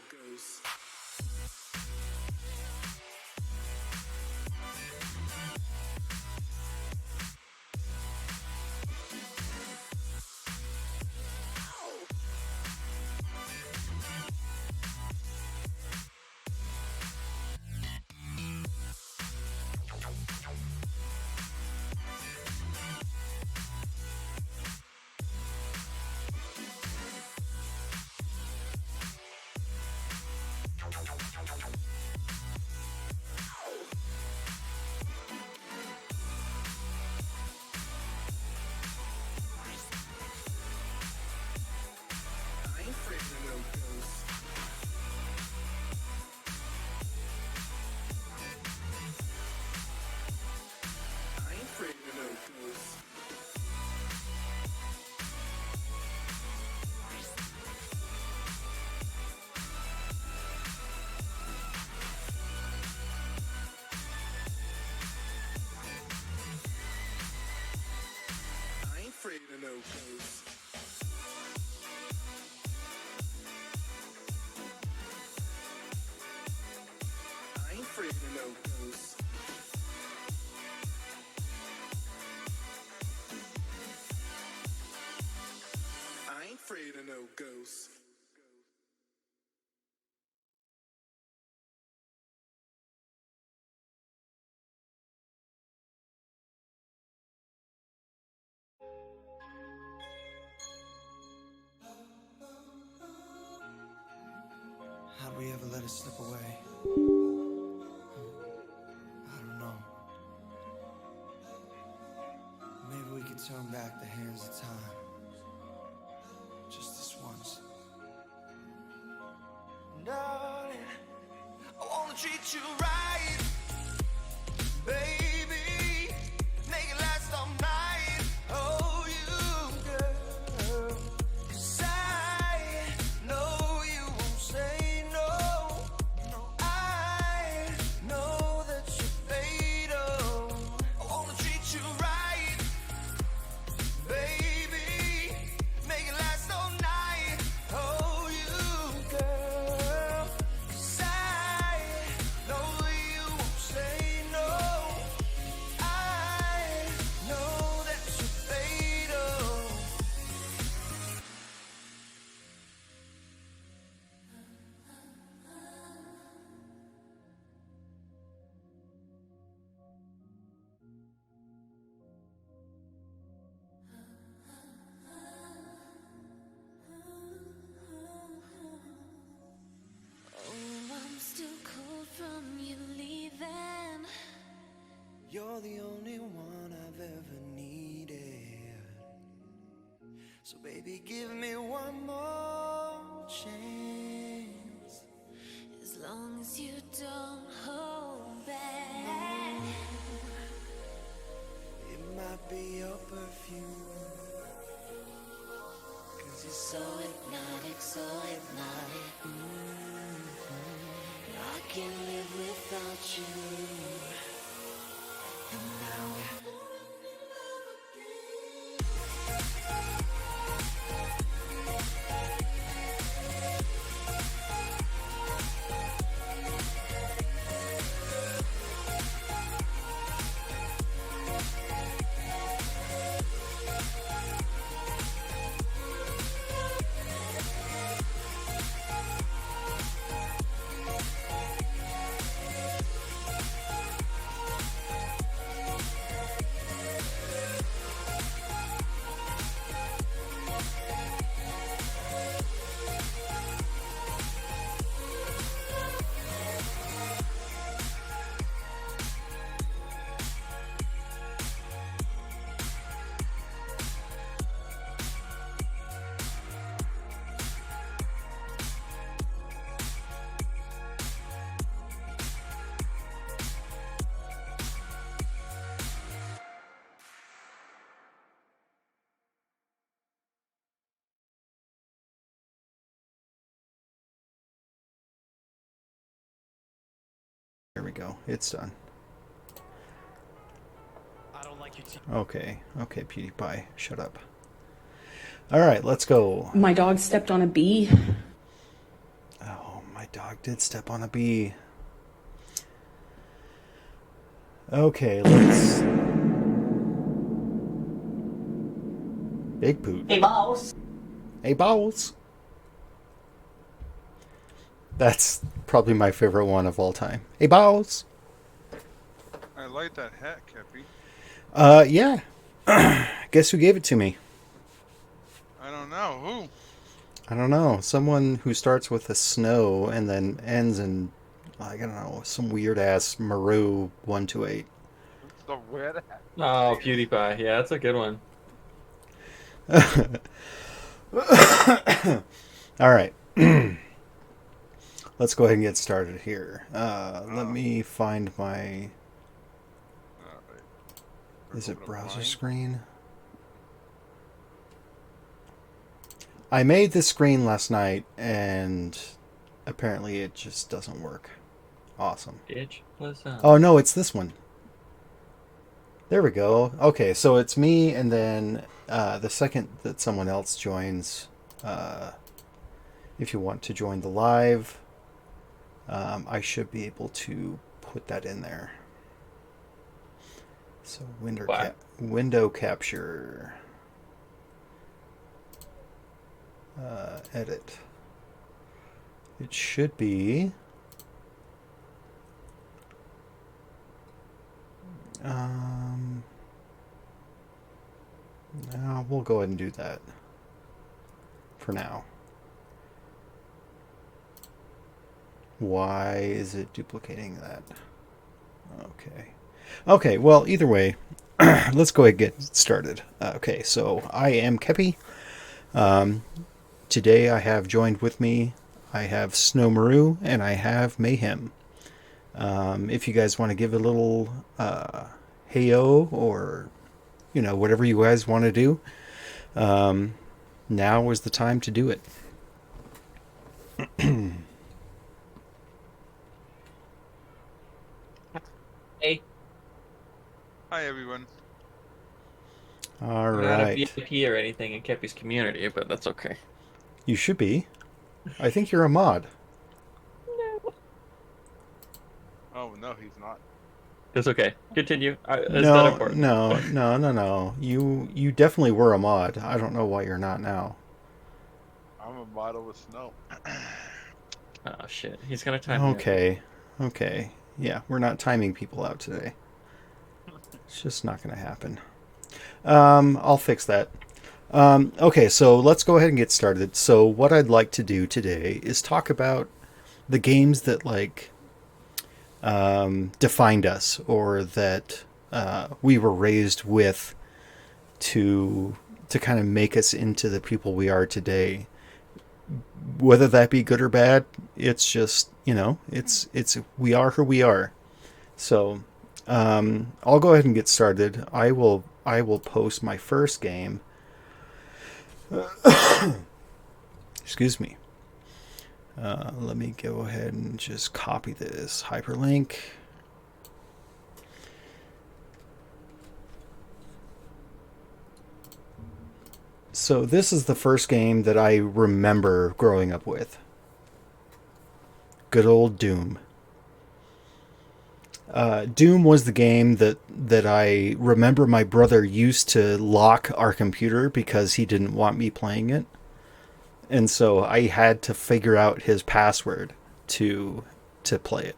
goes. I ain't afraid of no ghosts. I ain't afraid of no ghosts. I ain't afraid of no ghosts. I ain't afraid of no ghosts. I ain't afraid of no ghosts. How'd we ever let it slip away? I don't know. Maybe we could turn back the hands of time. Just this once. Darling, I wanna treat you right. Baby, make it last all night. Oh, you girl. 'Cause I know you won't say no. No, I know that you're fatal. I wanna treat you right. Baby, make it last all night. Oh, you girl. 'Cause I know you won't say no. I know that you're fatal. Oh, I'm still cold from you leaving. You're the only one I've ever needed. So baby, give me one more chance. As long as you don't hold back. It might be your perfume, 'cause you're so Hypnotic, so hypnotic. I can't live without you. And now we're falling in love again. There we go. It's done. I don't like you too. Okay. Okay, PewDiePie. Shut up. Alright, let's go. My dog stepped on a bee. Oh my dog did step on a bee. Okay, let's... Big Poot. Hey, boss. Hey, balls. That's probably my favorite one of all time. Hey, balls. I like that hat, Kepi. Yeah. Guess who gave it to me? I don't know. Who? I don't know. Someone who starts with a snow and then ends in, I don't know, some weird ass Maru 128. It's the weird hat. Oh, PewDiePie. Yeah, that's a good one. All right. Let's go ahead and get started here. Let me find my... Alright. Is it Open up browser mine. screen? I made this screen last night, and apparently it just doesn't work. Awesome. Bitch, listen. Oh, no, it's this one. There we go. Okay, so it's me, and then the second that someone else joins, if you want to join the live, I should be able to put that in there. So window capture. Edit. It should be... no, we'll go ahead and do that for now. Why is it duplicating that? Okay. Okay, well, either way, let's go ahead and get started. Okay, so I am Kepi. Today I have joined with me, I have Snow Maru, and I have Mayhem. If you guys want to give a little hey-o, or, you know, whatever you guys want to do, now is the time to do it. Hey, Hi, everyone. All I'm not a right. VIP or anything in Kepi's community, but that's okay. You should be. I think you're a mod. Oh, no, he's not. That's okay. Continue. It's not No, important. no. You definitely were a mod. I don't know why you're not now. I'm a model with snow. Oh, shit. He's gonna time me out. Okay. Yeah, we're not timing people out today. It's just not going to happen. I'll fix that. Okay, so let's go ahead and get started. So what I'd like to do today is talk about the games that, like, defined us, or that we were raised with to kind of make us into the people we are today. Whether that be good or bad, it's just, you know, it's we are who we are. So I'll go ahead and get started. I will post my first game. Excuse me. Let me go ahead and just copy this hyperlink. So this is the first game that I remember growing up with. Good old Doom. Doom was the game that I remember my brother used to lock our computer because he didn't want me playing it. And so I had to figure out his password to play it.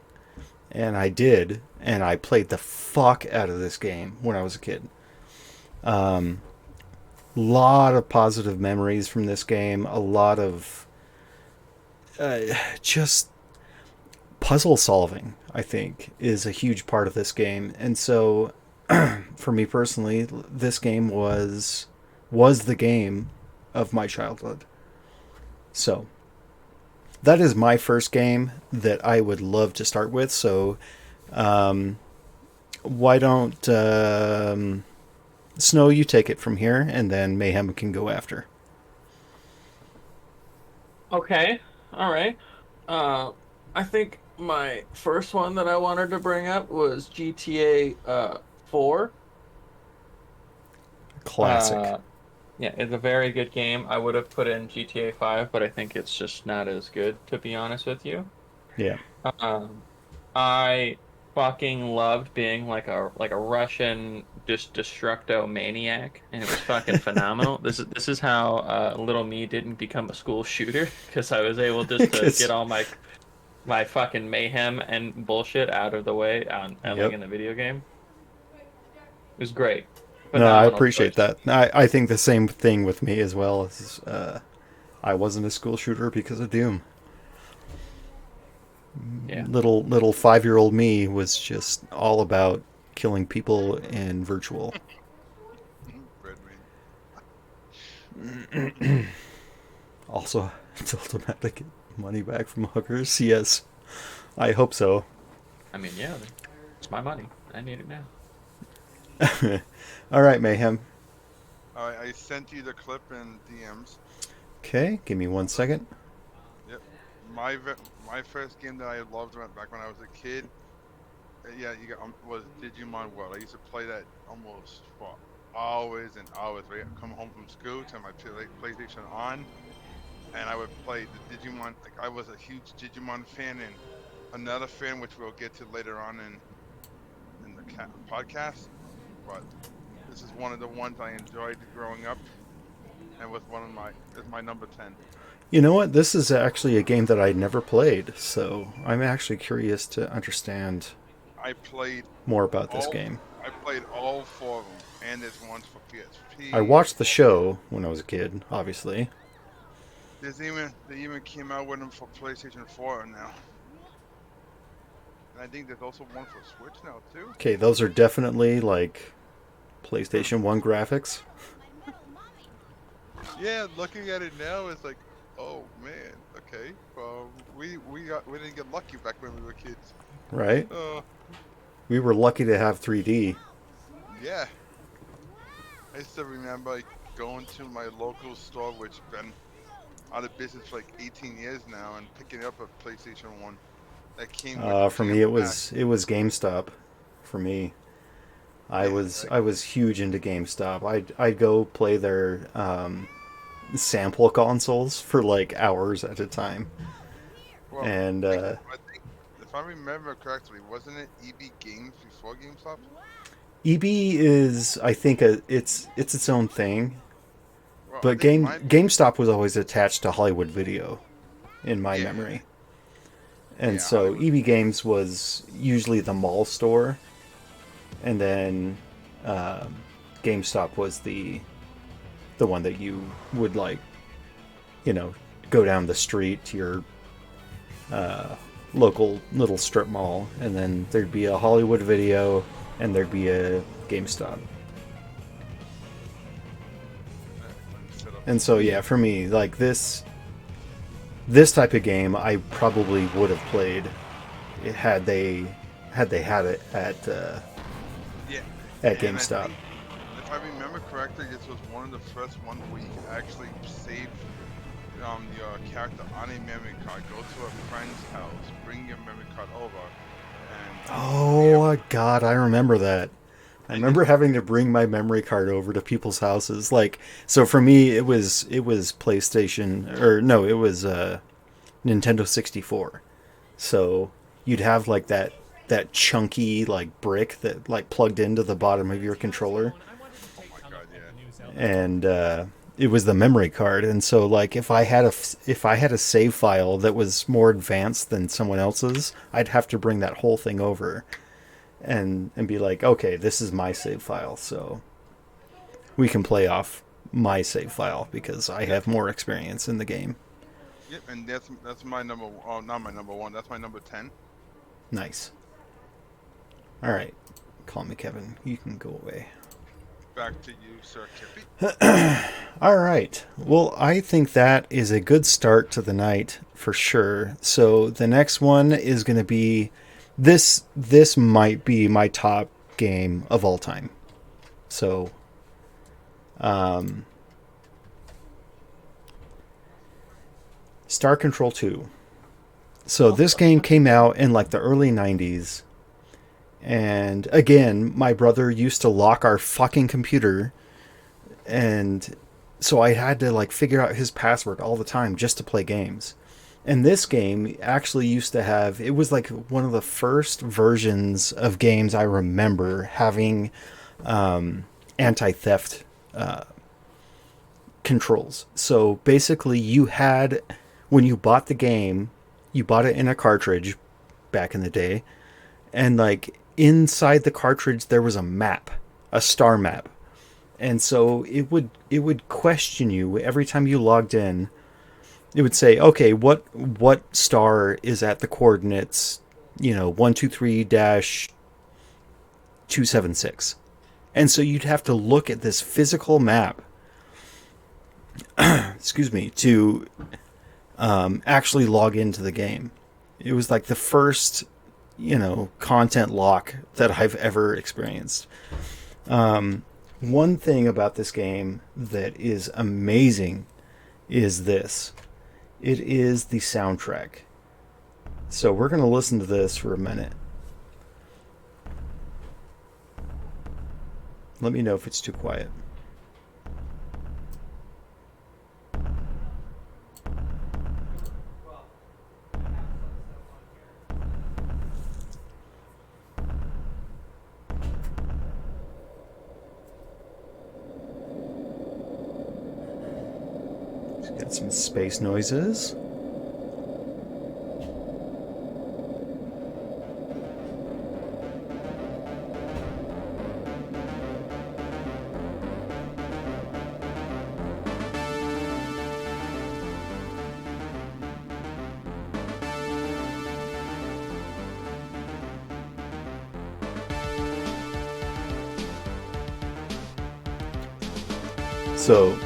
And I did, and I played the fuck out of this game when I was a kid. Lot of positive memories from this game. A lot of just puzzle solving, I think, is a huge part of this game. And so for me personally, this game was the game of my childhood. So that is my first game that I would love to start with. So why don't Snow, you take it from here, and then Mayhem can go after. Okay. All right. I think my first one that I wanted to bring up was GTA 4. Classic. Yeah, it's a very good game. I would have put it in GTA 5, but I think it's just not as good, to be honest with you. Yeah. Um, I fucking loved being like a Russian just destructo maniac, and it was fucking phenomenal. This is how little me didn't become a school shooter because I was able just to get 'Cause- all my fucking mayhem and bullshit out of the way and like yep. in the video game. It was great. No, I Phenomenal appreciate choice. that. I think the same thing with me as well. I wasn't a school shooter because of Doom. Yeah. Little 5-year-old me was just all about killing people in virtual. Red Also, told him how to get money back from hookers. Yes, I hope so. I mean, yeah, it's my money. I need it now. All right, Mayhem. I sent you the clip in DMs. Okay, give me 1 second. Yep. My first game that I loved back when I was a kid. Yeah, you got was Digimon World. I used to play that almost for hours and hours. Right, I'd come home from school, turn my PlayStation on, and I would play the Digimon. Like I was a huge Digimon fan, and another fan, which we'll get to later on in the podcast. But this is one of the ones I enjoyed growing up, and was one of my is my number 10. You know what? This is actually a game that I never played, so I'm actually curious to understand I played more about this all game. I played all four of them, and there's ones for PSP. I watched the show when I was a kid, obviously. They even came out with them for PlayStation 4 now. And I think there's also one for Switch now too. Okay, those are definitely like PlayStation 1 graphics, Yeah, looking at it now, it's like, oh man, okay. Well, we didn't get lucky back when we were kids. right? Uh, We were lucky to have 3D. yeah. I still remember like, going to my local store, which been out of business for like 18 years now, and picking up a PlayStation 1 that came with the For me, jam pack. it was GameStop. For me, I Yeah, was like- I was huge into GameStop. I'd go play their sample consoles for like hours at a time. Well, And I think, if I remember correctly, wasn't it EB Games before GameStop? EB is, I think, it's its own thing. Well, I But think mine- GameStop was always attached to Hollywood Video, in my Yeah. memory. And Yeah, so Hollywood. EB Games was usually the mall store, and then GameStop was the one that you would like, go down the street to your local little strip mall, and then there'd be a Hollywood Video, and there'd be a GameStop. Set up- And so yeah, for me, like this type of game, I probably would have played it had they had it at Yeah. at And I GameStop. think, if I remember correctly, this was one of the first ones where you could actually save your character on a memory card. Go to a friend's house, bring your memory card over, and Oh God, I remember that. I remember having to bring my memory card over to people's houses. Like, so for me, it was PlayStation, or no, it was Nintendo 64. So you'd have like that chunky like brick that like plugged into the bottom of your controller, oh my god, yeah. and it was the memory card. And so like if I had a save file that was more advanced than someone else's, I'd have to bring that whole thing over and be like, okay, this is my save file, so we can play off my save file because I have more experience in the game. Yep, and that's my number. Oh, not my number 1. That's my number 10. Nice. All right, call me Kevin. You can go away. Back to you, Sir Kepi. All right. Well, I think that is a good start to the night for sure. So the next one is going to be this. This might be my top game of all time. So, Star Control 2. So this game came out in like the early 90s. And again, my brother used to lock our fucking computer, and so I had to like figure out his password all the time just to play games. And this game actually used to have, it was like one of the first versions of games I remember having anti-theft controls. So basically you had, when you bought the game, you bought it in a cartridge back in the day, and like inside the cartridge there was a map, a star map. And so it would question you every time you logged in. It would say, okay, what star is at the coordinates, 123 dash 276. And so you'd have to look at this physical map, excuse me, to actually log into the game. It was like the first, content lock that I've ever experienced. One thing about this game that is amazing is this. It is the soundtrack. So we're going to listen to this for a minute. Let me know if it's too quiet. Got some space noises. So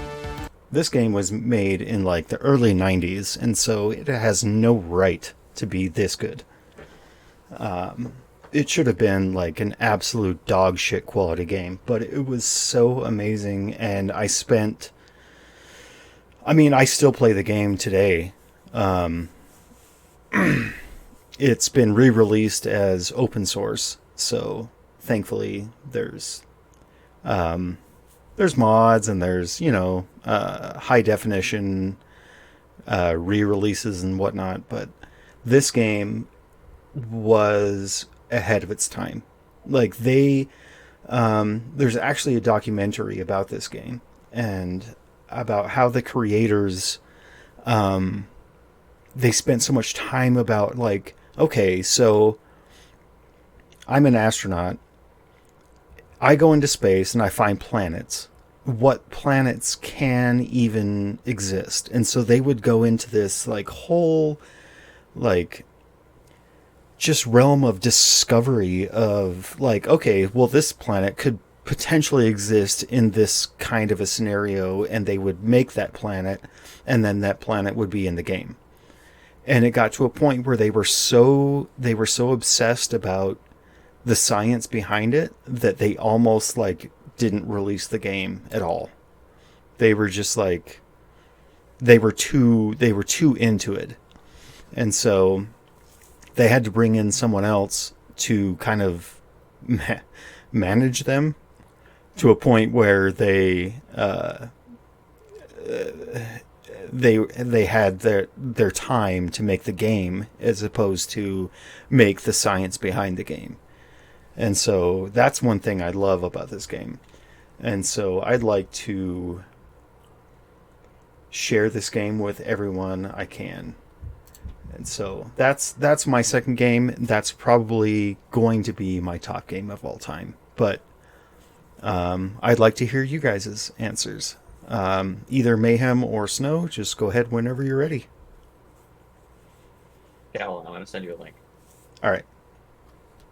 this game was made in like the early 90s, and so it has no right to be this good. It should have been like an absolute dog shit quality game, but it was so amazing. And I still play the game today. It's been re-released as open source, so thankfully there's mods, and there's high definition re-releases and whatnot. But this game was ahead of its time. Like there's actually a documentary about this game and about how the creators they spent so much time about like, okay, so I'm an astronaut. I go into space and I find planets. What planets can even exist? And so they would go into this like whole like just realm of discovery of like, okay, well, this planet could potentially exist in this kind of a scenario, and they would make that planet, and then that planet would be in the game. And it got to a point where they were so obsessed about the science behind it that they almost like didn't release the game at all. They were just like they were too into it. And so they had to bring in someone else to kind of manage them to a point where they had their time to make the game as opposed to make the science behind the game. And so that's one thing I love about this game. And so I'd like to share this game with everyone I can. And so that's my second game. That's probably going to be my top game of all time. But I'd like to hear you guys' answers. Either Mayhem or Snow, just go ahead whenever you're ready. Yeah, hold on, I'm going to send you a link. All right.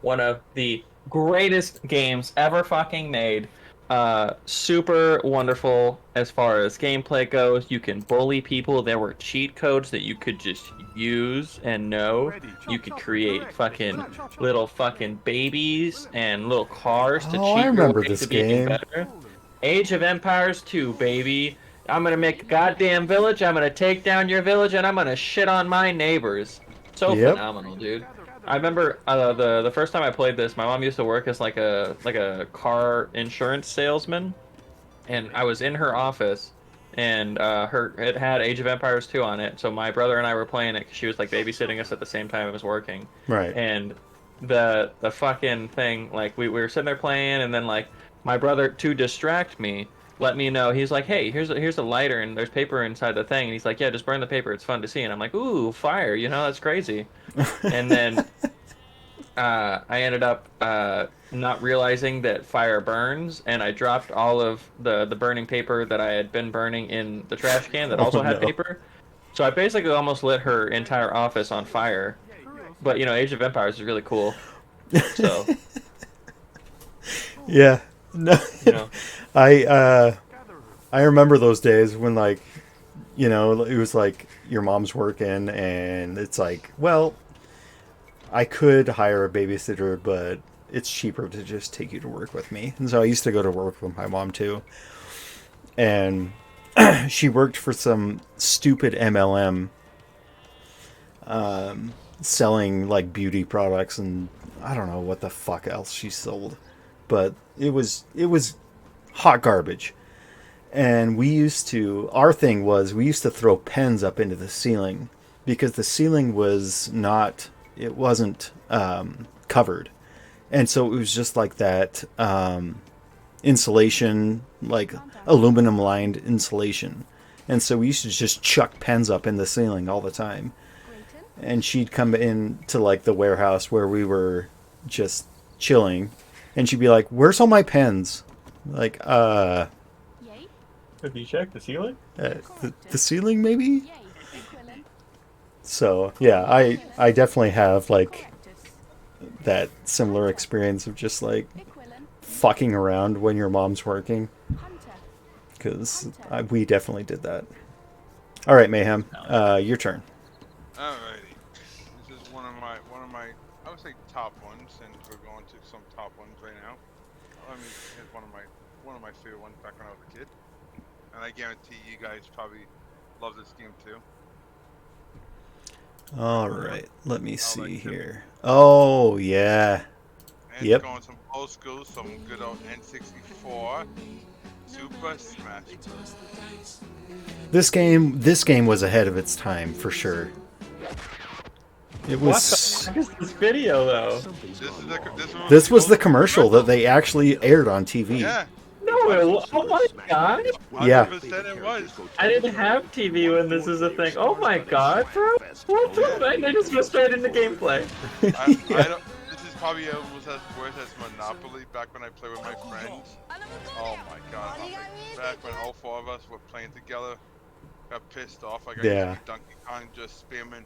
One of the greatest games ever fucking made. Super wonderful as far as gameplay goes. You can bully people. There were cheat codes that you could just use and know. You could create fucking little fucking babies and little cars to cheat I remember your way this to be even game. better. Age of Empires 2, baby. I'm gonna make a goddamn village. I'm gonna take down your village, and I'm gonna shit on my neighbors. So Yep. phenomenal, dude. I remember the first time I played this, my mom used to work as like a car insurance salesman, and I was in her office, and it had Age of Empires 2 on it. So my brother and I were playing it because she was like babysitting us at the same time it was working. Right. And the fucking thing, like we were sitting there playing, and then like my brother, to distract me, let me know. He's like, "Hey, here's a lighter, and there's paper inside the thing." And he's like, "Yeah, just burn the paper. It's fun to see." And I'm like, "Ooh, fire! You know, that's crazy." And then I ended up not realizing that fire burns, and I dropped all of the burning paper that I had been burning in the trash can that Oh also had no. paper. So I basically almost lit her entire office on fire. But you know, Age of Empires is really cool. So Yeah. No. you know, I I remember those days when like, you know, it was like your mom's working and it's like, well, I could hire a babysitter, but it's cheaper to just take you to work with me. And so I used to go to work with my mom too. And she worked for some stupid MLM selling like beauty products and I don't know what the fuck else she sold. But it was hot garbage. And our thing was we used to throw pens up into the ceiling because the ceiling it wasn't covered. And so it was just like that insulation, like aluminum lined insulation. And so we used to just chuck pens up in the ceiling all the time. And she'd come in to like the warehouse where we were just chilling. And she'd be like, "Where's all my pens?" Like, have you checked the ceiling? the ceiling maybe? So yeah, I definitely have like that similar experience of just like fucking around when your mom's working, because we definitely did that. All right, Mayhem, your turn. Alrighty. This is one of my I would say top ones, since we're going to some top ones right now. I mean, it's one of my favorite ones back when I was a kid, and I guarantee you guys probably love this game too. All right, let me I see like here. Oh yeah, And yep. going some old school, some good old N64 Super Smash Bros. This game was ahead of its time for sure. It What the was. fuck is this video though? This was the old commercial that they actually aired on TV. Yeah, No, oh my god! Yeah. 100% it was. I didn't have TV when this is a thing. Oh my god, bro! What the fuck? I just go straight into gameplay. I don't. This is probably almost as worse as Monopoly back when I played with my friends. Oh my god! Back when all four of us were playing together, got pissed off. Like I Yeah. used to be Donkey Kong just spamming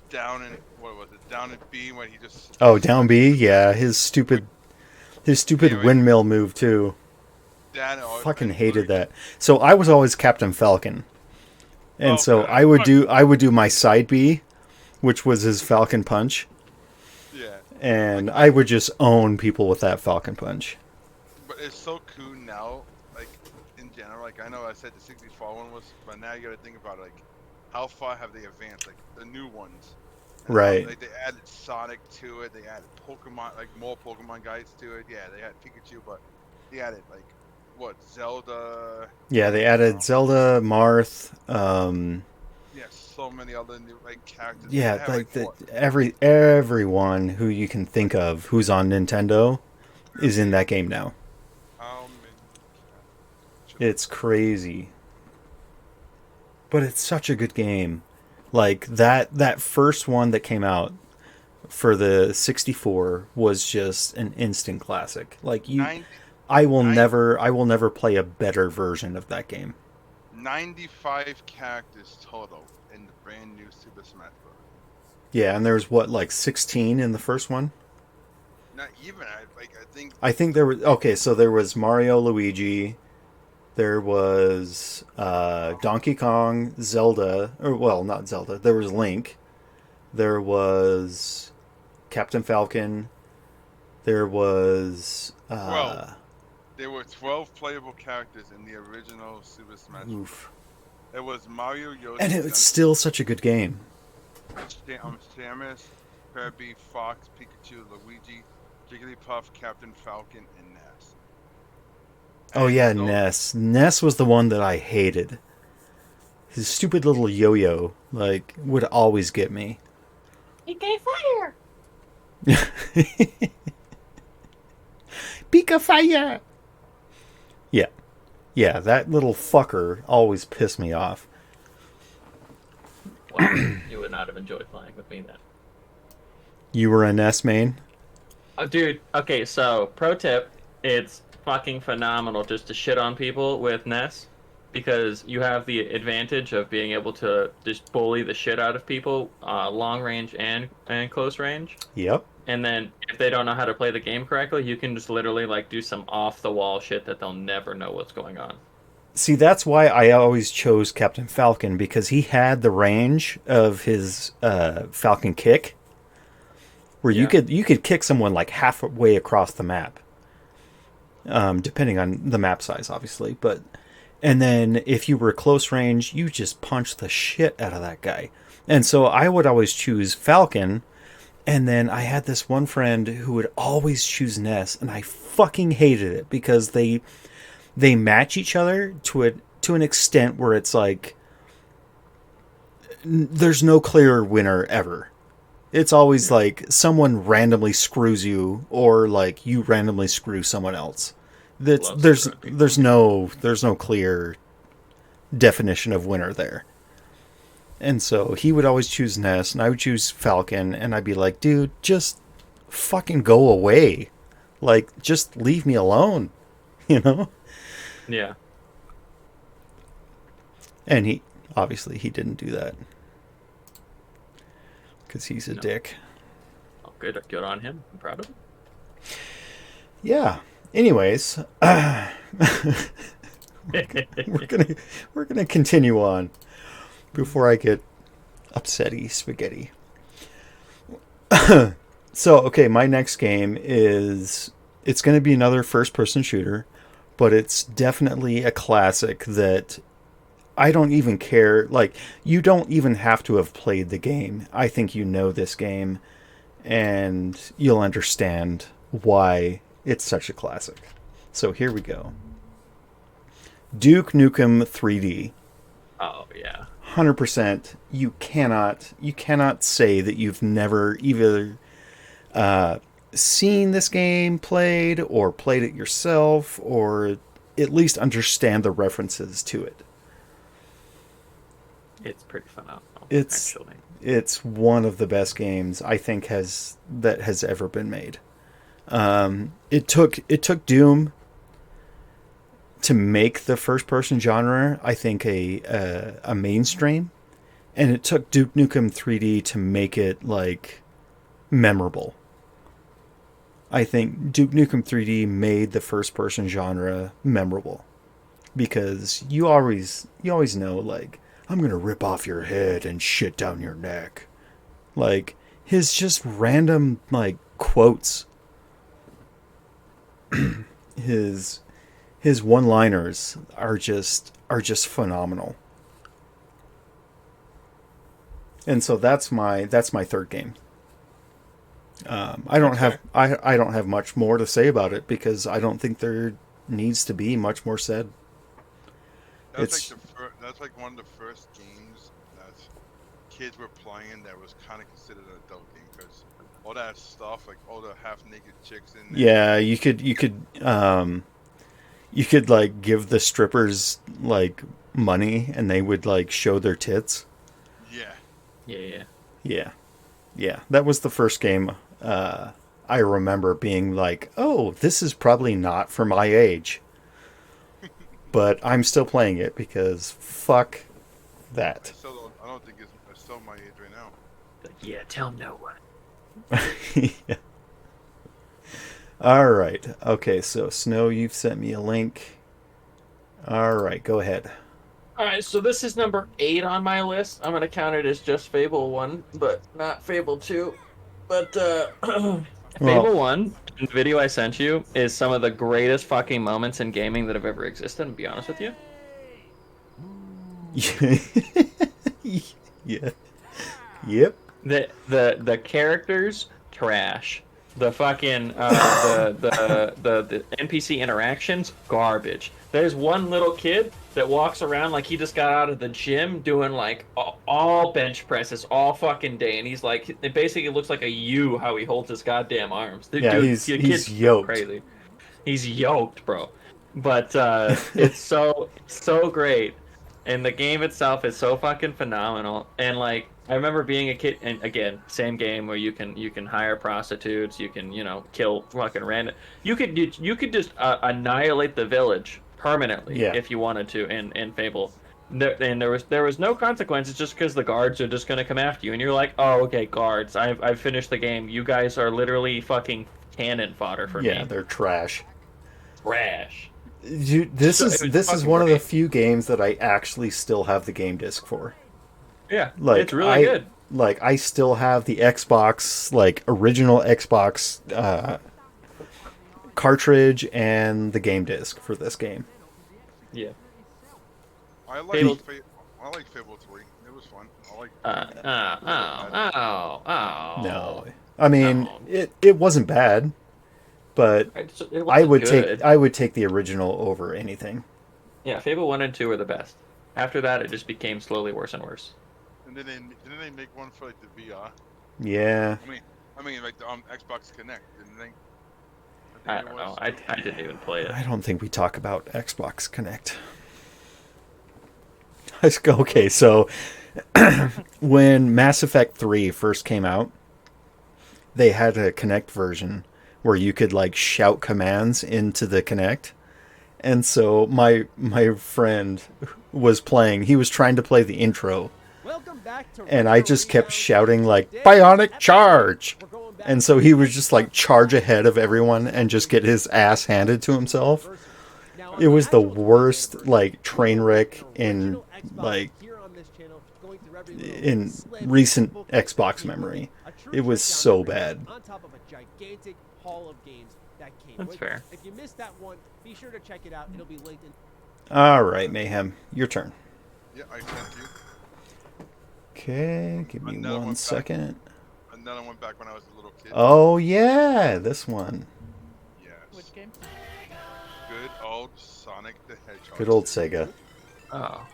down and what was it? Down and B when he just. Oh, down B, yeah, his stupid Anyway. windmill move too. Down, Fucking hated that. So I was always Captain Falcon, and so Okay. I would do my side B, which was his Falcon Punch, Yeah. and I would just own people with that Falcon Punch. But it's so cool now, like in general. Like I know I said the 64 one was, but now you got to think about it, like how far have they advanced? Like the new ones, and Right. Like they added Sonic to it. They added Pokemon, like more Pokemon guys to it. Yeah, they had Pikachu, but they added like what Zelda. Yeah, they added Zelda, Marth. Yeah, so many other new like characters. Yeah, They had, like what, everyone who you can think of who's on Nintendo is in that game now. how many? It's crazy. But it's such a good game. Like that first one that came out for the 64 was just an instant classic. Like 90, I will Nine- never play a better version of that game. 95 characters total in the brand new Super Smash Bros. Yeah, and there's what, like 16 in the first one? Not even. I think. I think there was so there was Mario, Luigi, there was Donkey Kong, Zelda, or well, not Zelda. There was Link. There was Captain Falcon. There was Well, there were 12 playable characters in the original Super Smash Bros. oof. It was Mario, Yoshi, And it's still such a good game. Samus, Kirby, Fox, Pikachu, Luigi, Jigglypuff, Captain Falcon, and Ness. Oh And yeah, so- Ness. Ness was the one that I hated. his stupid little yo-yo, like, would always get me. PK fire. Pika fire! Yeah. Yeah, that little fucker always pissed me off. Wow, you would not have enjoyed playing with me then. You were a Ness main? Oh, dude, okay, so pro tip, it's fucking phenomenal just to shit on people with Ness because you have the advantage of being able to just bully the shit out of people, long range and close range. Yep. And then if they don't know how to play the game correctly, you can just literally like do some off the wall shit that they'll never know what's going on. See, that's why I always chose Captain Falcon, because he had the range of his Falcon kick, where you could kick someone like halfway across the map, depending on the map size, obviously. And then if you were close range, you just punch the shit out of that guy. And so I would always choose Falcon. And then I had this one friend who would always choose Ness, and I fucking hated it because they match each other to an extent where it's like there's no clear winner ever. It's always like someone randomly screws you, or like you randomly screw someone else. There's no clear definition of winner there. And so he would always choose Ness, and I would choose Falcon, and I'd be like, dude, just fucking go away. Like, just leave me alone, you know? Yeah. And he didn't do that. Because he's a dick. Oh, good on him. I'm proud of him. Yeah. Anyways, we're gonna continue on before I get upsetty spaghetti. So, okay, my next game it's going to be another first-person shooter, but it's definitely a classic that I don't even care. Like, you don't even have to have played the game. I think you know this game, and you'll understand why it's such a classic. So here we go. Duke Nukem 3D. Oh, yeah. 100%. You cannot say that you've never either seen this game played or played it yourself, or at least understand the references to it. It's pretty phenomenal. It's one of the best games I think has ever been made. It took Doom to make the first person genre, I think, a mainstream, and it took Duke Nukem 3D to make it like memorable. I think Duke Nukem 3D made the first person genre memorable because you always know, like, I'm gonna rip off your head and shit down your neck. Like, his just random like quotes, his one-liners are just phenomenal. And so that's my third game. I don't have much more to say about it because I don't think there needs to be much more said. That's like one of the first games that kids were playing that was kind of considered an adult game because all that stuff, like all the half-naked chicks in there. Yeah, you could like give the strippers like money and they would like show their tits. Yeah. That was the first game I remember being like, oh, this is probably not for my age. But I'm still playing it because fuck that. I don't think it's still my age right now. Yeah, tell no one. Yeah. All right. Okay, so Snow, you've sent me a link. All right, go ahead. All right, so this is number 8 on my list. I'm gonna count it as just Fable 1, but not Fable 2. But Fable 1, the video I sent you, is some of the greatest fucking moments in gaming that have ever existed. To be honest with you. Yeah. Yep. The characters trash. The fucking the NPC interactions, garbage. There's one little kid that walks around like he just got out of the gym doing like all bench presses all fucking day, and he's like, it basically looks like a U how he holds his goddamn arms. Yeah, Dude, he's your kid's yoked. crazy. He's yoked, bro. But it's so great, and the game itself is so fucking phenomenal. And like, I remember being a kid, and again, same game where you can hire prostitutes, you can kill fucking random. You could just annihilate the village permanently Yeah. if you wanted to in Fable. And there was no consequences just because the guards are just gonna come after you, and you're like, oh okay, guards, I've finished the game. You guys are literally fucking cannon fodder for Yeah, me. they're trash. Trash. This So- is it was this is fucking one of the great. few games that I actually still have the game disc for. Yeah, Like it's really good. Like I still have the Xbox, like original Xbox cartridge and the game disc for this game. Yeah. I Fable- like Fable 3. It was fun. I like. Oh. No, I mean No. it wasn't bad, but It I wasn't would good. take the original over anything. Yeah, Fable 1 and 2 were the best. After that, it just became slowly worse and worse. And then didn't they make one for like the VR? Yeah, I mean like the Xbox Connect. Didn't they? I think don't it know. was. I didn't even play it. I don't think we talk about Xbox Connect. Okay, so when Mass Effect 3 first came out, they had a Connect version where you could like shout commands into the Connect. And so my friend was playing, he was trying to play the intro, and I just kept shouting like bionic charge. And so he was just like charge ahead of everyone and just get his ass handed to himself. It was the worst like train wreck in like in recent Xbox memory. It was so bad. That's fair. If you missed that one, be sure to check it out. It'll be linked in. All right, Mayhem, your turn. Yeah, I sent you. Okay, give me Another one one back. second. Another one back when I was a little kid. Oh yeah, this one. Yes. Which game? Good old Sonic the Hedgehog. Good old Sega. Oh, God.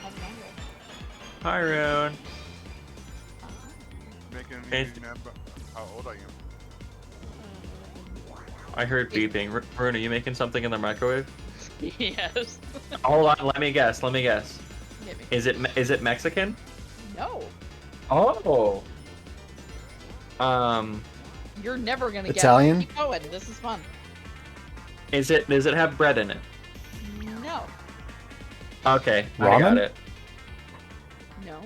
How's mine go? Hi, Rune. Making me Hey. remember how old I am. I heard beeping. Rune, are you making something in the microwave? Yes. Hold on, let me guess. Let me guess. Get me. Is it Mexican? No. Oh. You're never gonna get Italian? it. Keep going. This is fun. Does it have bread in it? No. Okay, I Ramen? got it. No.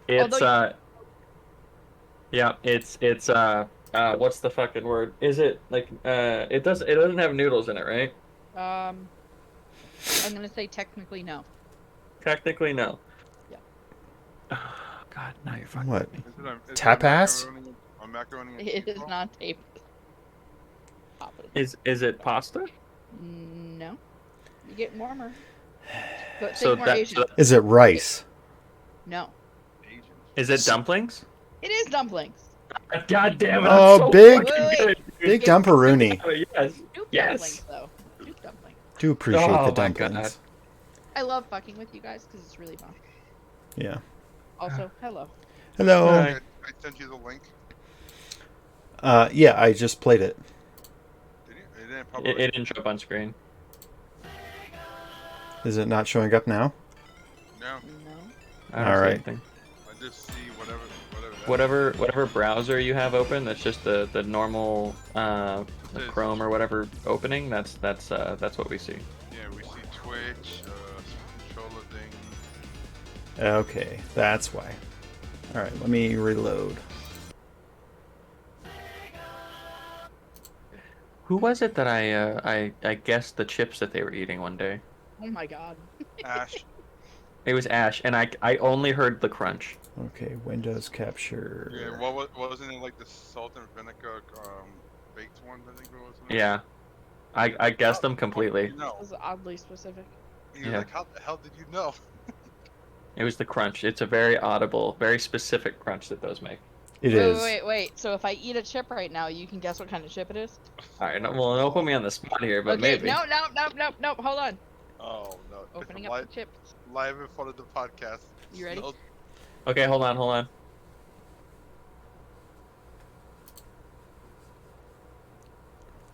It's Although yeah, it's what's the fucking word? Is it like it doesn't have noodles in it, right? I'm gonna say technically no. Technically no. Yeah. Oh, God, now you're fucking What? with me. Is it Tapas? a macaroni and It cheese is ball? not tape. Is it pasta? No. You get warmer. But So think more that Asian. Is it rice? No. Asian. is it dumplings? It is dumplings. God damn it! Oh, I'm so big- fucking Wait, good, dude. Big Dumperoonie. Oh, yes. Soup Yes. dumplings though. Soup dumplings. Do appreciate Oh, the my God. dumplings. I love fucking with you guys because it's really fun. Yeah. Also, hello. Hello. Hi. I sent you the link. Yeah, I just played it. Did you? It didn't pop It up. didn't show up on screen. Is it not showing up now? No, No. I don't All see right. anything. I just see whatever. Whatever browser you have open, that's just the normal the Chrome or whatever opening. That's what we see. Yeah, we see Twitch, controller thing. Okay, that's why. All right, let me reload. Who was it that I guessed the chips that they were eating one day? Oh my god. Ash. It was Ash, and I only heard the crunch. Okay, Windows capture. Yeah, wasn't it like the salt and vinegar baked ones? I think it was. Yeah, I guessed them completely. No. This is oddly specific. You're Yeah. like, how the hell did you know? It was the crunch. It's a very audible, very specific crunch that those make. It Wait, is. wait. So if I eat a chip right now, you can guess what kind of chip it is? All right, no, well, don't put me on the spot here, but Okay, maybe. no. Hold on. Oh no! Opening If up I'm the chips. live in front of the podcast. You ready? No, Okay, hold on.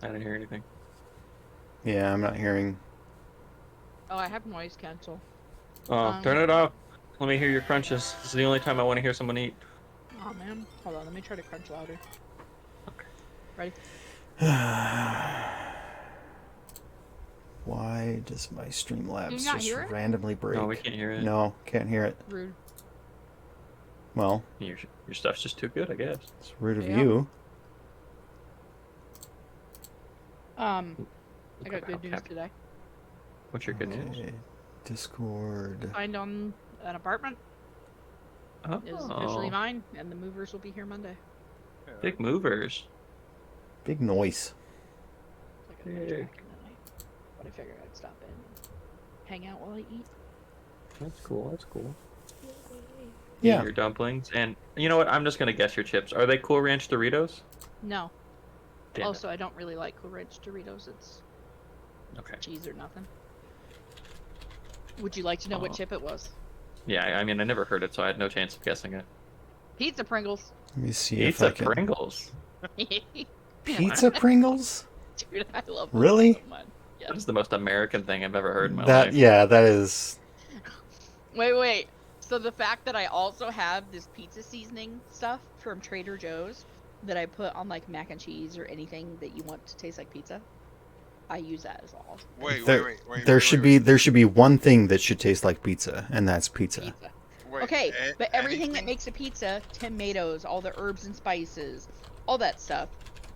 I didn't hear anything. Yeah, I'm not hearing. Oh, I have noise cancel. Oh, turn it off. Let me hear your crunches. This is the only time I want to hear someone eat. Oh man, hold on. Let me try to crunch louder. Okay. Ready? Why does my Streamlabs Do you not just hear it? randomly break? No, we can't hear it. No, can't hear it. Rude. Well, Your stuff's just too good, I guess. it's rude of Yeah. you. I got Look good how news today. What's your good news? Okay, Discord. Signed on an apartment. Oh, Is officially mine, and the movers will be here Monday. big movers. Big noise. It's like a Big. track in the night. But I figured I'd stop in and hang out while I eat. That's cool. That's cool. Yeah. Eat your dumplings, and you know what? I'm just gonna guess your chips. Are they Cool Ranch Doritos? No. Damn it. Also, I don't really like Cool Ranch Doritos. It's Okay. cheese or nothing. Would you like to know what Oh. chip it was? Yeah, I mean, I never heard it, so I had no chance of guessing it. Pizza Pringles. Let me see if I Pizza can. Pringles. Pizza Pringles? Dude, I love those Really? so much. Yeah. That is the most American thing I've ever heard in my That life. yeah, that is. Wait. So the fact that I also have this pizza seasoning stuff from Trader Joe's that I put on like mac and cheese or anything that you want to taste like pizza, I use that as all. wait. There should be one thing that should taste like pizza, and that's pizza. Pizza. Wait, Okay, but everything that anything- makes a pizza, tomatoes, all the herbs and spices, all that stuff,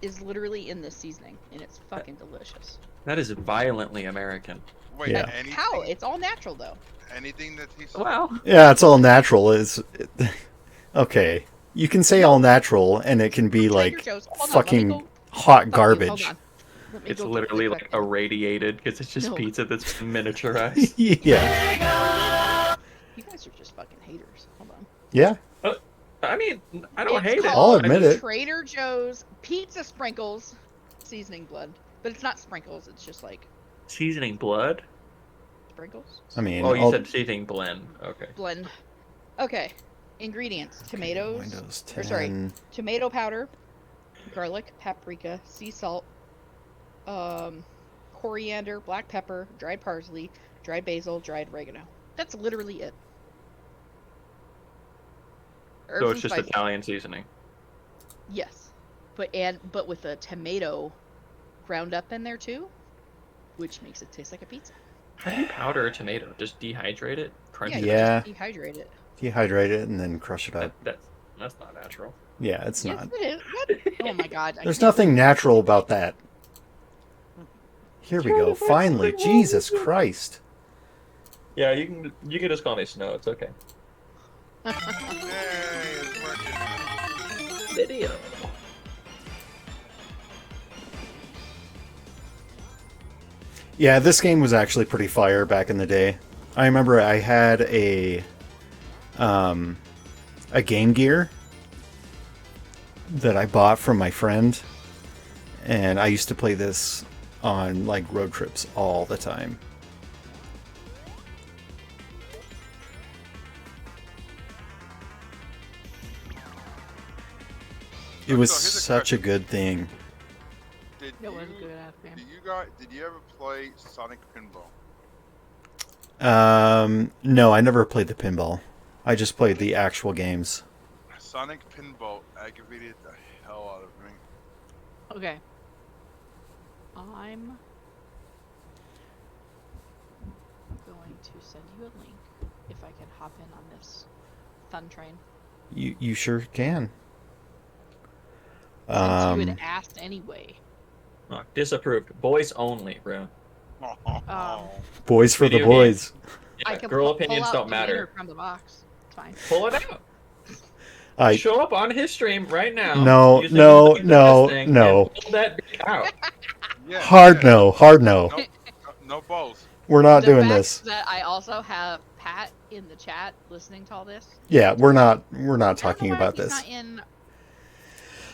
is literally in this seasoning, and it's fucking delicious. That is violently American. Wait, Yeah. anything, How? It's all natural though. anything that tastes Well, Yeah, it's all natural. Is okay. You can say all natural, and it can be Trader like Joe's. Hold on, let me fucking go- hot Fuck you, garbage. hold on. Let me it's go get literally the like correct- irradiated because it's just No. pizza that's been miniaturized. Yeah. You guys are just fucking haters. Hold on. Yeah. I mean, I don't It's hate it. I'll called admit it. Trader Joe's pizza sprinkles seasoning blend, but it's not sprinkles. It's just like Seasoning blood? sprinkles I mean, Oh, you all- said seasoning blend. Okay. blend. Okay, ingredients: tomatoes, Windows or sorry, 10. tomato powder, garlic, paprika, sea salt, coriander, black pepper, dried parsley, dried basil, dried oregano. That's literally it. Herbs So and it's just spices. Italian seasoning. Yes, but with a tomato ground up in there too, which makes it taste like a pizza. How do you powder a tomato? Just dehydrate it? Crunch Yeah, it? you Yeah. just dehydrate it. Dehydrate it and then crush it up. That's not natural. Yeah, it's Yes, not. it is. What? Oh my god. I There's can't nothing believe- natural about that. Here we go. Finally, Jesus Christ. Yeah, you can just call me Snow. It's okay. Yay, it's working. Video. Yeah, this game was actually pretty fire back in the day. I remember I had a Game Gear that I bought from my friend, and I used to play this on like road trips all the time. It was So here's a such a question. good thing. Did That was a you, good ass game. did you ever play Sonic Pinball? No, I never played the pinball. I just played the actual games. Sonic Pinball aggravated the hell out of me. Okay. I'm going to send you a link if I can hop in on this fun train. You sure can. Since you had asked anyway. Oh, disapproved. Boys only, bro. Boys for the Video boys. I Yeah, can girl pull opinions out don't the winner matter. from the box. It's fine. Pull it out. I Show up on his stream right now. No, using no, the no, thing, no. and pull that dick out. Yeah, hard yeah. no, hard no. No balls. We're not The doing fact this. That I also have Pat in the chat listening to all this. Yeah, we're not I don't know talking why about he's this. Not in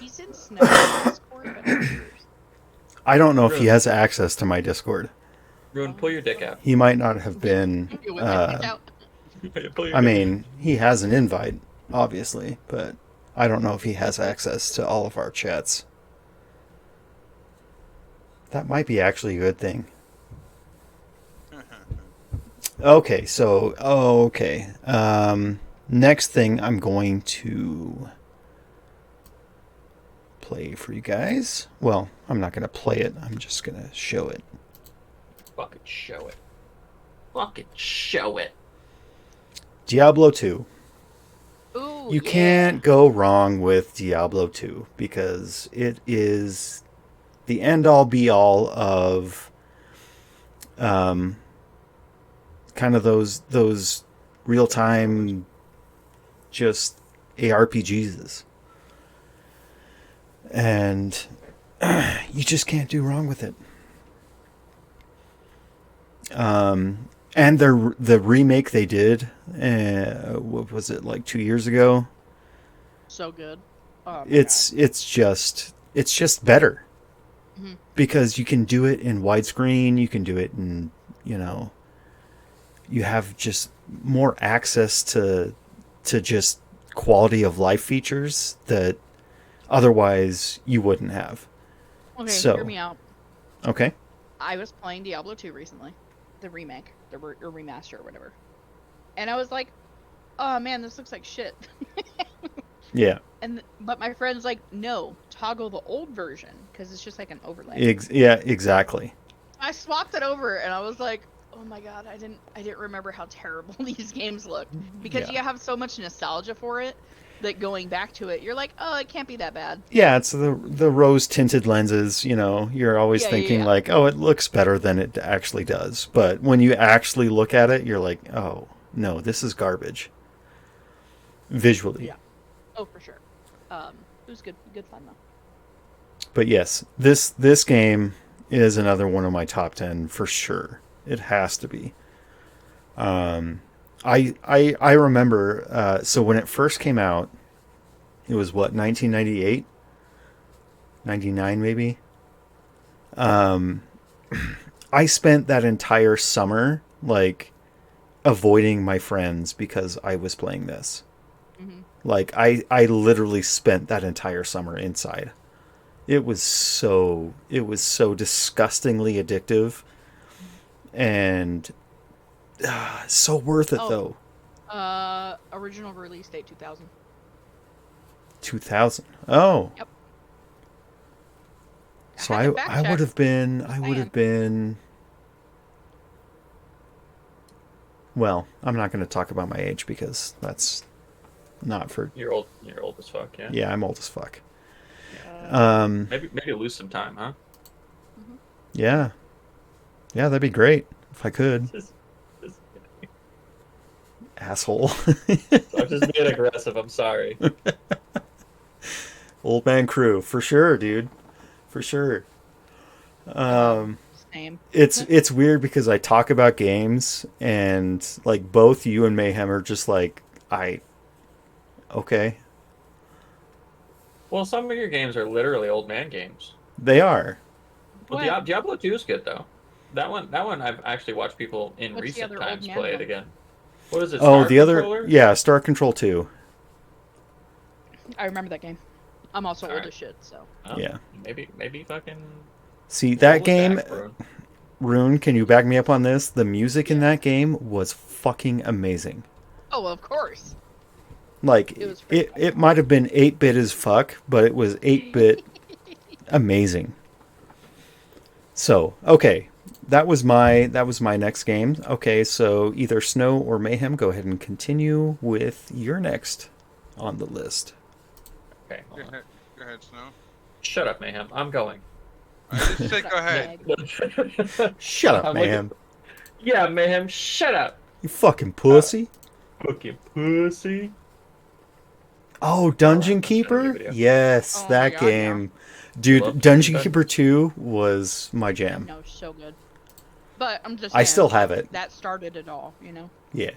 He's in Snow's Discord, but not yours. I don't know if he has access to my Discord. Ruin, pull your dick out. He might not have been. You whip my dick out. Pull your I dick mean, he has an invite, obviously, but I don't know if he has access to all of our chats. That might be actually a good thing. Okay, so okay. Next thing I'm going to play for you guys. Well, I'm not going to play it. I'm just going to show it. Fucking show it. Fucking show it. Diablo 2. Ooh, You yeah. can't go wrong with Diablo 2 because it is the end all be all of kind of those real time just ARPGs. And you just can't do wrong with it. And the remake they did, what was it, like 2 years ago? So good. Oh, my It's just better. Mhm. Because you can do it in widescreen, you can do it in, you have just more access to just quality of life features that otherwise you wouldn't have. God. Okay, so- hear me out. Okay? I was playing Diablo 2 recently, the remake, or remaster or whatever, and I was like, "Oh man, this looks like shit." Yeah. But my friend's like, "No, toggle the old version because it's just like an overlay." Yeah, exactly. I swapped it over, and I was like, "Oh my god, I didn't remember how terrible these games look because Yeah. you have so much nostalgia for it that going back to it, you're like, oh, it can't be that bad." Yeah, it's the rose tinted lenses, you're always Yeah, thinking yeah. like, oh, it looks better than it actually does. But when you actually look at it, you're like, oh, no, this is garbage. Visually. Yeah. Oh, for sure. It was good fun though. But yes, this game is another one of my top 10 for sure. It has to be. I remember, so when it first came out, it was what, 1998? 99 maybe? I spent that entire summer, like, avoiding my friends because I was playing this. Mm-hmm. Like, I literally spent that entire summer inside. It was so disgustingly addictive. And so worth it, though. Original release date 2000. 2000. Oh. Yep. So had to fact I check. would have been Just I would saying. have been well, I'm not going to talk about my age because that's not for You're old as fuck, yeah. yeah, I'm old as fuck. Maybe lose some time, huh? Yeah. Yeah, that'd be great if I could. Just- Asshole. I'm just being aggressive. I'm sorry. Old man crew, for sure, dude. For sure. Same. It's weird because I talk about games and like both you and Mayhem are just like okay. Well, some of your games are literally old man games. They are. Well, What? Diablo 2 is good though. That one I've actually watched people in What's the recent other old times man play it one? again. What is it? Oh, Star the Controller? other yeah, Star Control 2. I remember that game. I'm also old Alright. as shit, so. Oh, Yeah. Maybe fucking. See, that roll it game, back, bro. Rune, can you back me up on this? The music in that game was fucking amazing. Oh, well, of course. Like, It was it might have been 8-bit as fuck, but it was 8-bit amazing. So, okay. That was my next game. Okay, so either Snow or Mayhem, go ahead and continue with your next on the list. Okay. Go Hold on. ahead, go ahead, Snow. Shut up, Mayhem. I'm going. I just said go ahead. Shut up, I'm looking- Mayhem. Yeah, Mayhem. Shut up. You fucking pussy. Fucking pussy. Oh, Dungeon I'll show you a Keeper? video. Yes, Oh my that God, game. Love Dude, Dungeon that. Keeper 2 was my jam. No, so good. But I'm just I saying, still have it. That started it all, you know? Yeah.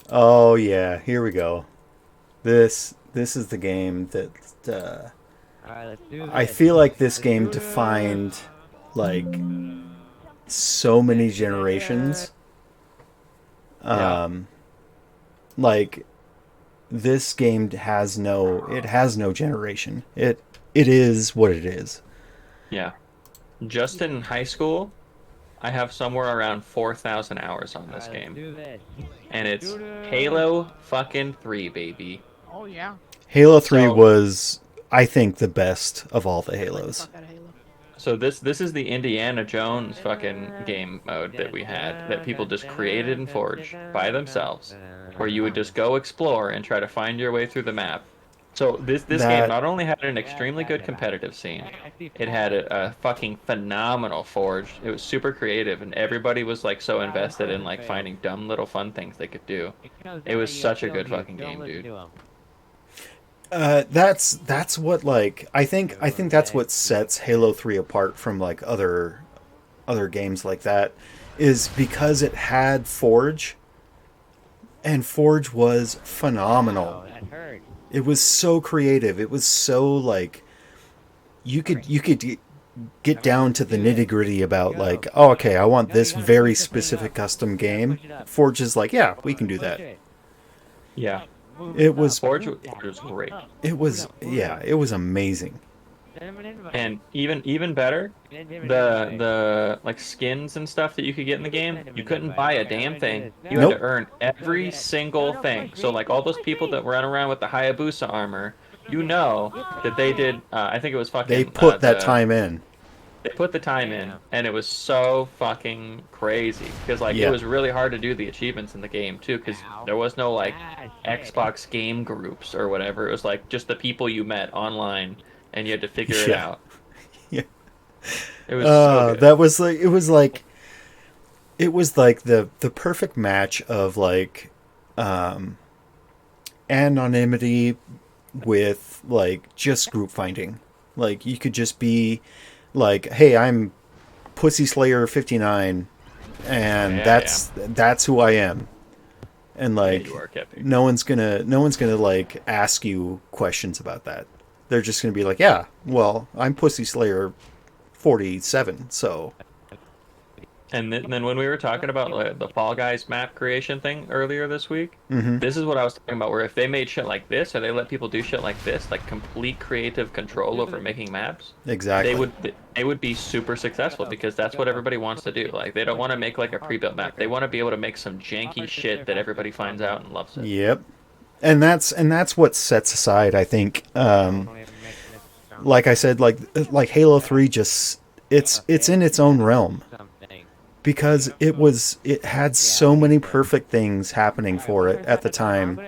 Oh yeah, here we go. This is the game that I feel like this game defined like so many generations. Like this game has no generation. It is what it is. Yeah. Just in high school, I have somewhere around 4,000 hours on this game. And it's Halo fucking 3, baby. Oh yeah. Halo 3 So- was, I think, the best of all the Halos. Fuck out of Halo. So this is the Indiana Jones fucking game mode that we had that people just created in Forge by themselves, where you would just go explore and try to find your way through the map. So this That- game not only had an extremely good competitive scene, it had a fucking phenomenal Forge. It was super creative, and everybody was like so invested in like finding dumb little fun things they could do. It was such a good fucking game, dude. That's what like I think that's what sets Halo 3 apart from like other games like that, is because it had Forge, and Forge was phenomenal. It was so creative. It was so like you could get down to the nitty-gritty about like, oh, okay, I want this very specific custom game. Forge is like, yeah, we can do that. Yeah, It was Forge was great. it was amazing. And even better, the like skins and stuff that you could get in the game, you couldn't buy a damn thing. You had Nope. to earn every single thing. So like all those people that run around with the Hayabusa armor, you know that they did. I think it was fucking. They put that the- time in. They put the time in, and it was so fucking crazy because like Yeah. it was really hard to do the achievements in the game too, because there was no like Xbox game groups or whatever. It was like just the people you met online, and you had to figure it Yeah. out. It was so good. That was like it was like the perfect match of like anonymity with like just group finding. Like you could just be like, hey, I'm Pussy Slayer 59 and that's who I am. And like you are, Kepi. no one's gonna like ask you questions about that. They're just gonna be like, yeah, well, I'm Pussy Slayer 47, so And then when we were talking about like, the Fall Guys map creation thing earlier this week, Mhm. this is what I was talking about. Where if they made shit like this, or they let people do shit like this, like complete creative control over making maps, exactly. they would be super successful because that's what everybody wants to do. Like they don't want to make like a pre-built map. They want to be able to make some janky shit that everybody finds out and loves it. Yep. And that's what sets aside, I think, like I said, like Halo 3 just it's in its own realm because it had so many perfect things happening for it at the time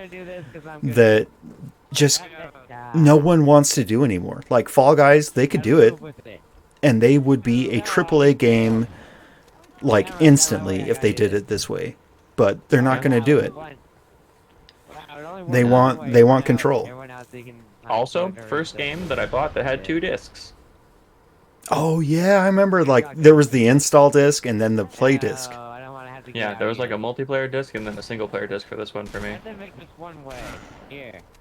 that just no one wants to do anymore. Like Fall Guys, they could do it and they would be a AAA game like instantly if they did it this way. But they're not going to do it. They want control. Also, first game that I bought that had 2 discs. Oh yeah, I remember like there was the install disc and then the play disc. Yeah, there was like a multiplayer disc and then a single player disc for this one for me.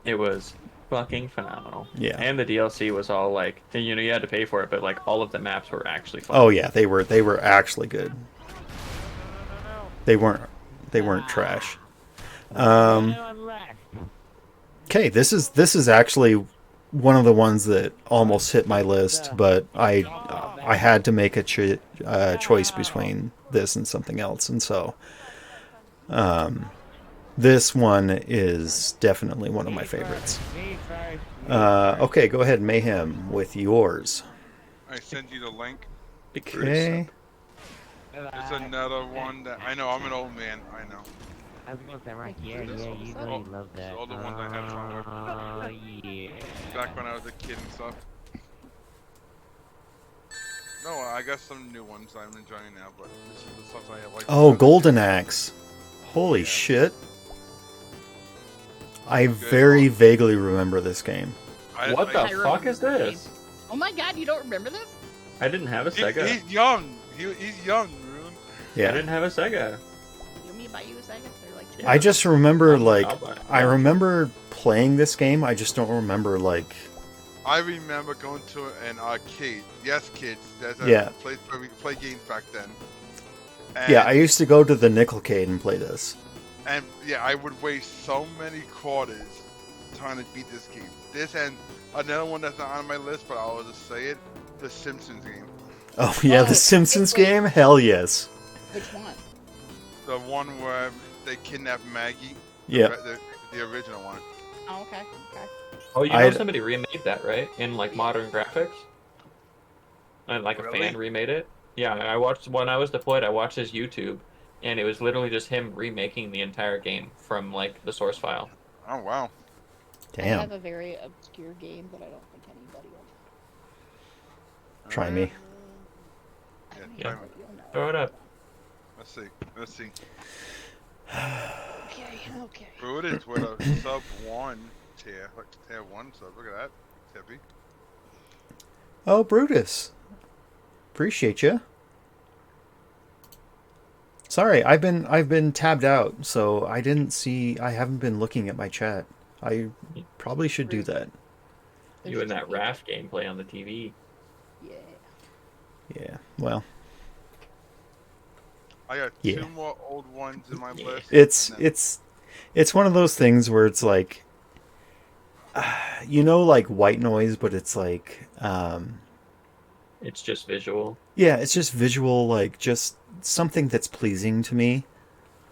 It was fucking phenomenal. Yeah. And the DLC was all like, you know, you had to pay for it, but like all of the maps were actually fun. Oh yeah, they were actually good. They weren't trash. Okay, this is actually one of the ones that almost hit my list, but I had to make a choice between this and something else, and so this one is definitely one of my favorites. Okay, go ahead, Mayhem, with yours. I send you the link. Okay. It's another one that I know. I'm an old man. I know. I was gonna say right here, This yeah, all- you all- really love that. all the ones I had fun with. Yeah. Back when I was a kid and stuff. No, I got some new ones I'm enjoying now, but this is the stuff I like. Oh, Golden Axe. Holy shit. I very vaguely remember this game. What the I fuck remember is the this? Oh my god, you don't remember this? I didn't have a Sega. He's young. He's young, Rune. I Yeah. didn't have a Sega. You mean buy you a Sega? They're like I just remember like I'll buy it. I remember playing this game. I just don't remember like I remember going to an arcade. Yes, kids. There's a Yeah. place where we could play games back then. Yeah, And, I used to go to the Nickelcade and play this. and yeah, I would waste so many quarters trying to beat this game. This and another one that's not on my list, but I'll just say it: the Simpsons game. Oh yeah, Oh, the Simpsons wait. game? Hell yes. Which one? The one where they kidnap Maggie. Yeah. The original one. Oh, okay. Okay. Oh, you know I'd- somebody remade that, right? In like modern graphics? And like a Really? fan remade it? Yeah, I watched when I was deployed, I watched his YouTube, and it was literally just him remaking the entire game from like the source file. Oh wow. I have Damn. a very obscure game that I don't think anybody will. Try me. Yeah, I try don't me. think you'll know. Throw it up. Let's see. Let's see. Okay. Okay. Brutus with a sub 1 tier. Like tier 1 sub. Look at that. Kepi. Oh, Brutus. Appreciate you. Sorry, I've been tabbed out, so I haven't been looking at my chat. I probably should do that. You and that Raft gameplay on the TV. Yeah. Yeah. Well, I got Yeah. 2 more old ones in my list. it's and then- it's one of those things where it's like like white noise, but it's like It's just visual. yeah, it's just visual, like just something that's pleasing to me.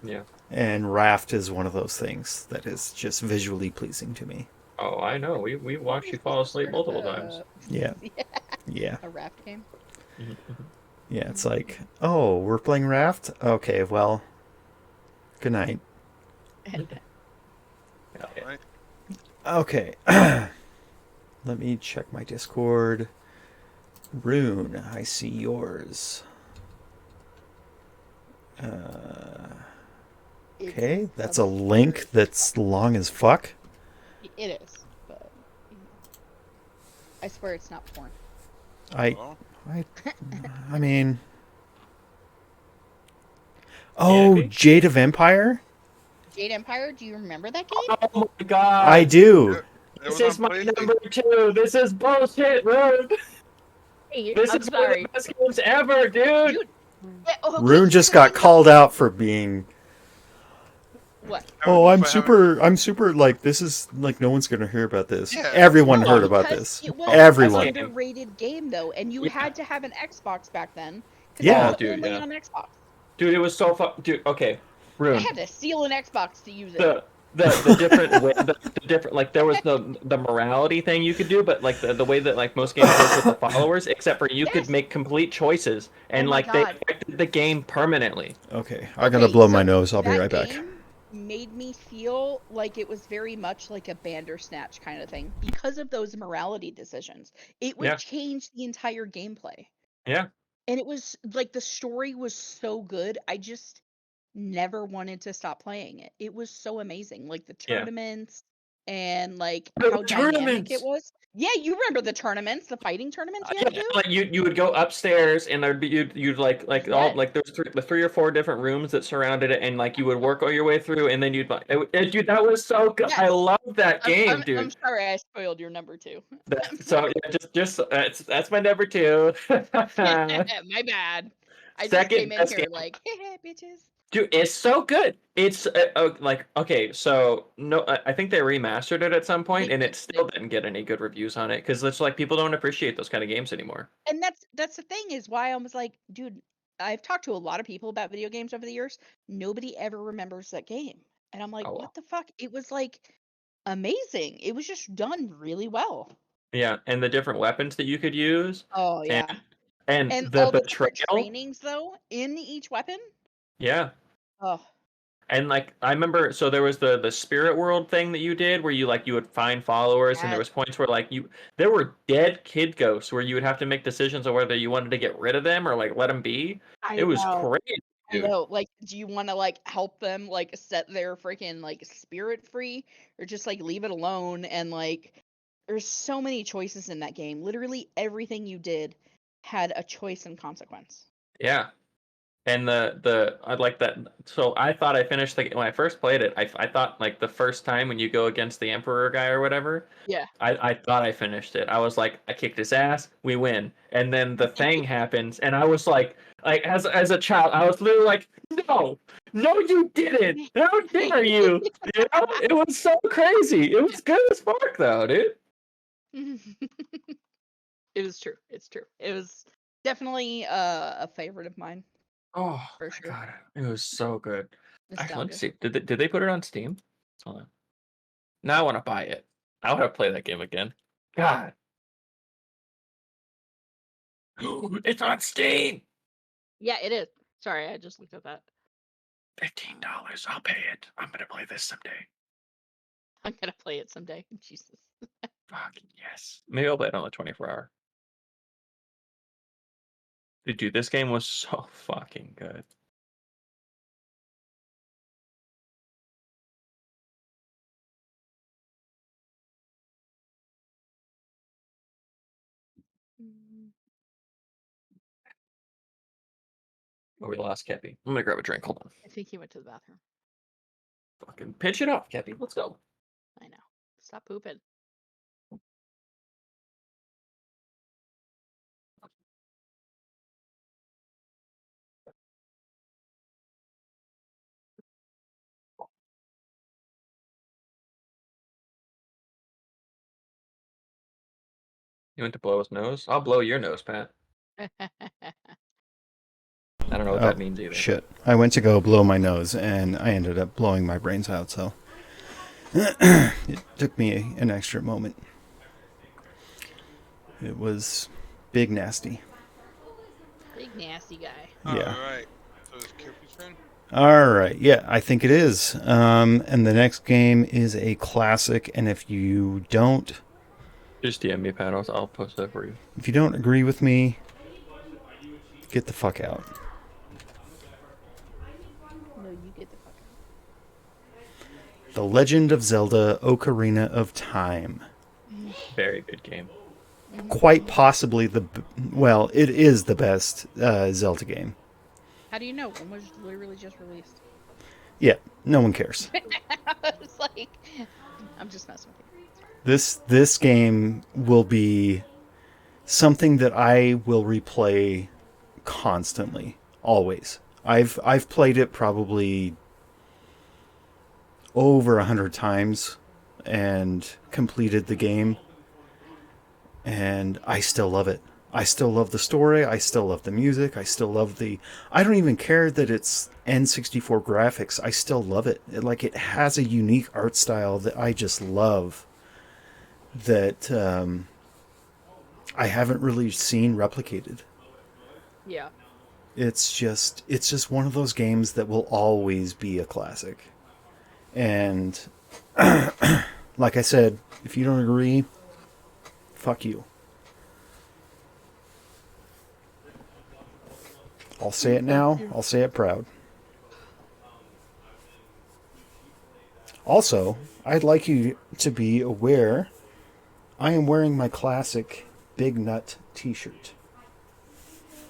Yeah. And Raft is one of those things that is just visually pleasing to me. Oh, I know. We watched you fall asleep multiple times. Yeah. Yeah. A raft game. Yeah, it's like, oh, we're playing Raft? Okay, well, good night. Hell yeah. Right? Okay. Let me check my Discord. Rune, I see yours. Okay, that's a link that's long as fuck. It is, but I swear it's not porn. Hello? I mean... Oh, Kepi? Jade of Empire? Jade Empire. Do you remember that game? Oh my god. I do. It This was is on my PlayStation. number 2. This is bullshit, Rune. This I'm is sorry. one of the best games ever, dude. Dude, yeah, okay, Rune here's just the got thing, called out for being... What? Oh, I'm For having- super, like, this is, like, no one's gonna hear about this. Yeah. Everyone No, heard about because this. It was Everyone. an underrated game though, and you Yeah. had to have an Xbox back then. 'Cause Yeah. it was Dude, only yeah. on Xbox. Dude, it was so fun. Dude, okay. I Rune. had to steal an Xbox to use it. The different way, the different, like, there was the morality thing you could do, but like the way that like most games work with the followers, except for you Yes. could make complete choices, and Oh my like they God. affected the game permanently. Okay, I gotta Okay, blow my so nose. I'll be that right back. game Made me feel like it was very much like a Bandersnatch kind of thing because of those morality decisions. It would Yeah. change the entire gameplay. Yeah. And it was like the story was so good. I just never wanted to stop playing it. It was so amazing. Like the Yeah. tournaments and like The how dynamic tournaments! it was. Yeah, you remember the tournaments, the fighting tournaments you had to Yeah, do? like you would go upstairs and there'd be you'd like all Yes. like there's three or four different rooms that surrounded it, and like you would work all your way through, and then dude, that was so good. I Yes. love that game, I'm dude. sorry I spoiled your number 2. So yeah, just that's my number 2. My bad. I just Second came in best here game. like, hey, bitches. Dude, it's so good. It's like, okay, so no, I think they remastered it at some point, They and did, it still didn't get any good reviews on it because it's like people don't appreciate those kind of games anymore. And that's the thing is why I was like, dude, I've talked to a lot of people about video games over the years. Nobody ever remembers that game. And I'm like, Oh, what the fuck? It was like amazing. It was just done really well. yeah, and the different weapons that you could use, Oh yeah. and And the all the different betrayal. trainings though in each weapon. Yeah. Oh. And like I remember, so there was the spirit world thing that you did, where you would find followers, and there was points where there were dead kid ghosts where you would have to make decisions on whether you wanted to get rid of them or like let them be. It was crazy, I dude. know. Like, do you want to like help them like set their freaking like spirit free, or just like leave it alone? And like, there's so many choices in that game. Literally everything you did had a choice and consequence. Yeah. And I like that. So I thought I finished the when I first played it. I thought like the first time when you go against the Emperor guy or whatever. Yeah. I thought I finished it. I was like, I kicked his ass, we win. And then the thing happens, and I was like as a child, I was literally like, no, no, you didn't. How dare you? You know, it was so crazy. It was good as fuck though, dude. It was true. It's true. It was definitely a favorite of mine Oh for my sure. god, it was so good. Actually, let's Nostalgia. see. Did they put it on Steam? Hold on. Now I want to buy it. I want to play that game again. God, it's on Steam. Yeah, it is. Sorry, I just looked at that. $15. I'll pay it. I'm gonna play this someday. I'm gonna play it someday. Jesus. Fucking yes. Maybe I'll play it on the 24-hour. Dude, this game was so fucking good. Oh, we lost Kepi. I'm gonna grab a drink. Hold on. I think he went to the bathroom. Fucking pinch it up, Kepi. Let's go. I know. Stop pooping. You went to blow his nose? I'll blow your nose, Pat. I don't know what that means either. Shit. I went to go blow my nose, and I ended up blowing my brains out, so... it took me an extra moment. It was big nasty. Big nasty guy. Yeah. Alright. So it's Kepi's turn? Alright, yeah, I think it is. And the next game is a classic, and if you don't... Just DM me, Pat. I'll post that for you. If you don't agree with me, get the fuck out. No, you get the fuck out. The Legend of Zelda: Ocarina of Time. Very good game. Quite possibly well, it is the best Zelda game. How do you know? When was it literally just released? Yeah, no one cares. I was like, I'm just messing with you. This game will be something that I will replay constantly, always. I've played it probably over 100 times and completed the game, and I still love it. I still love the story. I still love the music. I still love I don't even care that it's N64 graphics. I still love it. It has a unique art style that I just love, that I haven't really seen replicated. Yeah. It's just one of those games that will always be a classic. And like I said, if you don't agree, fuck you. I'll say it now. I'll say it proud. Also, I'd like you to be aware I am wearing my classic Big Nut t-shirt.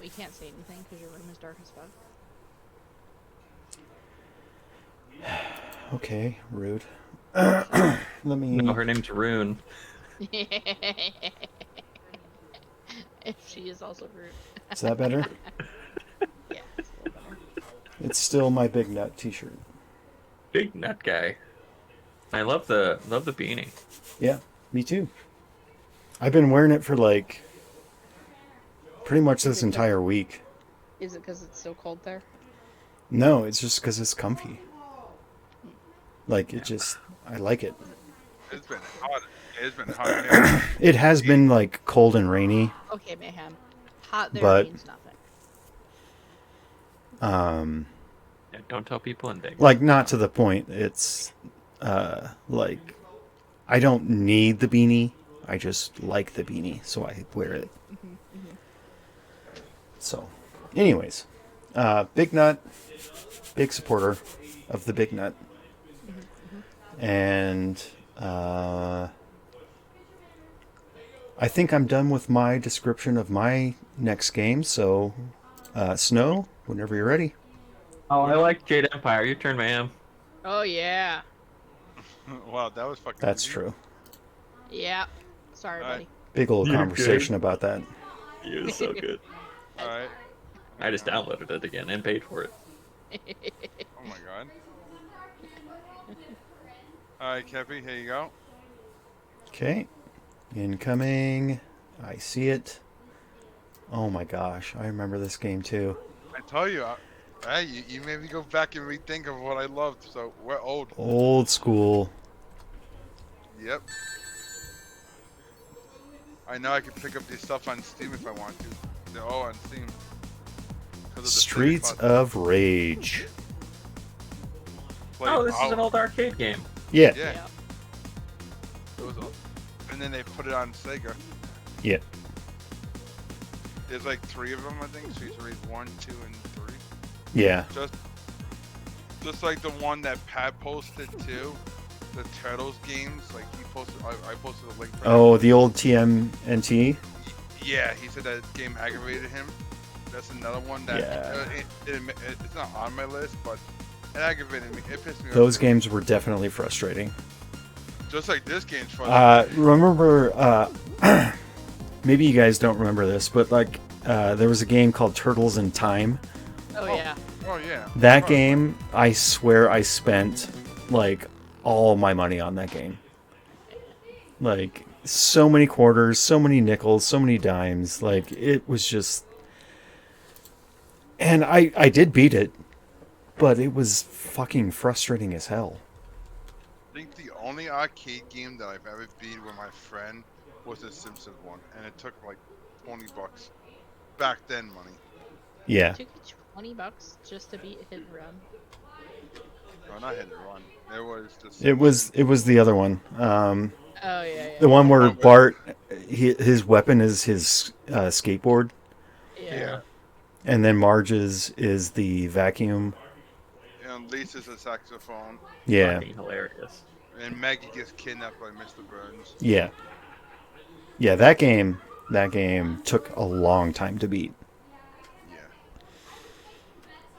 We can't say anything because your room is dark as fuck. Okay, rude. Let me... No, her name's Rune. If she is also rude. Is that better? Yeah, it's a little better. It's still my Big Nut t-shirt. Big nut guy. I love the beanie. Yeah, me too. I've been wearing it for pretty much this entire week. Is it because it's so cold there? No, it's just because it's comfy. I like it. It's been hot. It's been hot here. It has been cold and rainy. Okay, Mayhem. Hot there But- means nothing. Yeah, don't tell people in Vegas. Not to the point. It's I don't need the beanie. I just like the beanie, so I wear it. So, anyways, Big Nut, big supporter of the Big Nut. And I think I'm done with my description of my next game. So, Snow, Whenever you're ready. Oh, I like Jade Empire. Your turn, ma'am. Oh yeah. Wow, that was fucking. That's easy. true. Yeah. Sorry, All right. buddy. Big old You're conversation about that. It was so good. All right. I just downloaded it again and paid for it. Oh my god. All right, Kepi, here you go. Okay. Incoming. I see it. Oh my gosh. I remember this game too. I tell you, hey, you made me go back and rethink of what I loved. So we're old. Old school. Yep. I know I can pick up this stuff on Steam if I want to. They're all on Steam. 'Cause of the Streets save of Rage. cost. Oh, this is an old arcade game. Yeah. Yeah. Yeah. It was, and then they put it on Sega. Yeah. There's like 3 of them, I think. Streets of Rage 1, 2, and 3. Yeah. Just like the one that Pat posted too. The Turtles games, like he posted, I posted a link for Oh, the old TMNT. that. Yeah, he said that game aggravated him. That's another one that Yeah. it's not on my list, but it aggravated me. It pissed me off. Those games were definitely frustrating. Just like this game's fun. Remember, maybe you guys don't remember this, but like, there was a game called Turtles in Time. Oh yeah. Oh yeah. That Oh, game, I swear I spent like all my money on that game. Like, so many quarters, so many nickels, so many dimes. Like, it was just... And I did beat it, but it was fucking frustrating as hell. I think the only arcade game that I've ever beat with my friend was the Simpsons one, and it took like $20 back then money. Yeah. Took you $20 just to beat Hit and Run. No, not Hit and Run. It was the It was the other one. Oh yeah. The one where Bart, his weapon is his skateboard, Yeah. and then Marge's is the vacuum. And Lisa's a saxophone, Yeah. Fucking hilarious. and Maggie gets kidnapped by Mr. Burns. Yeah. Yeah, that game took a long time to beat. Yeah.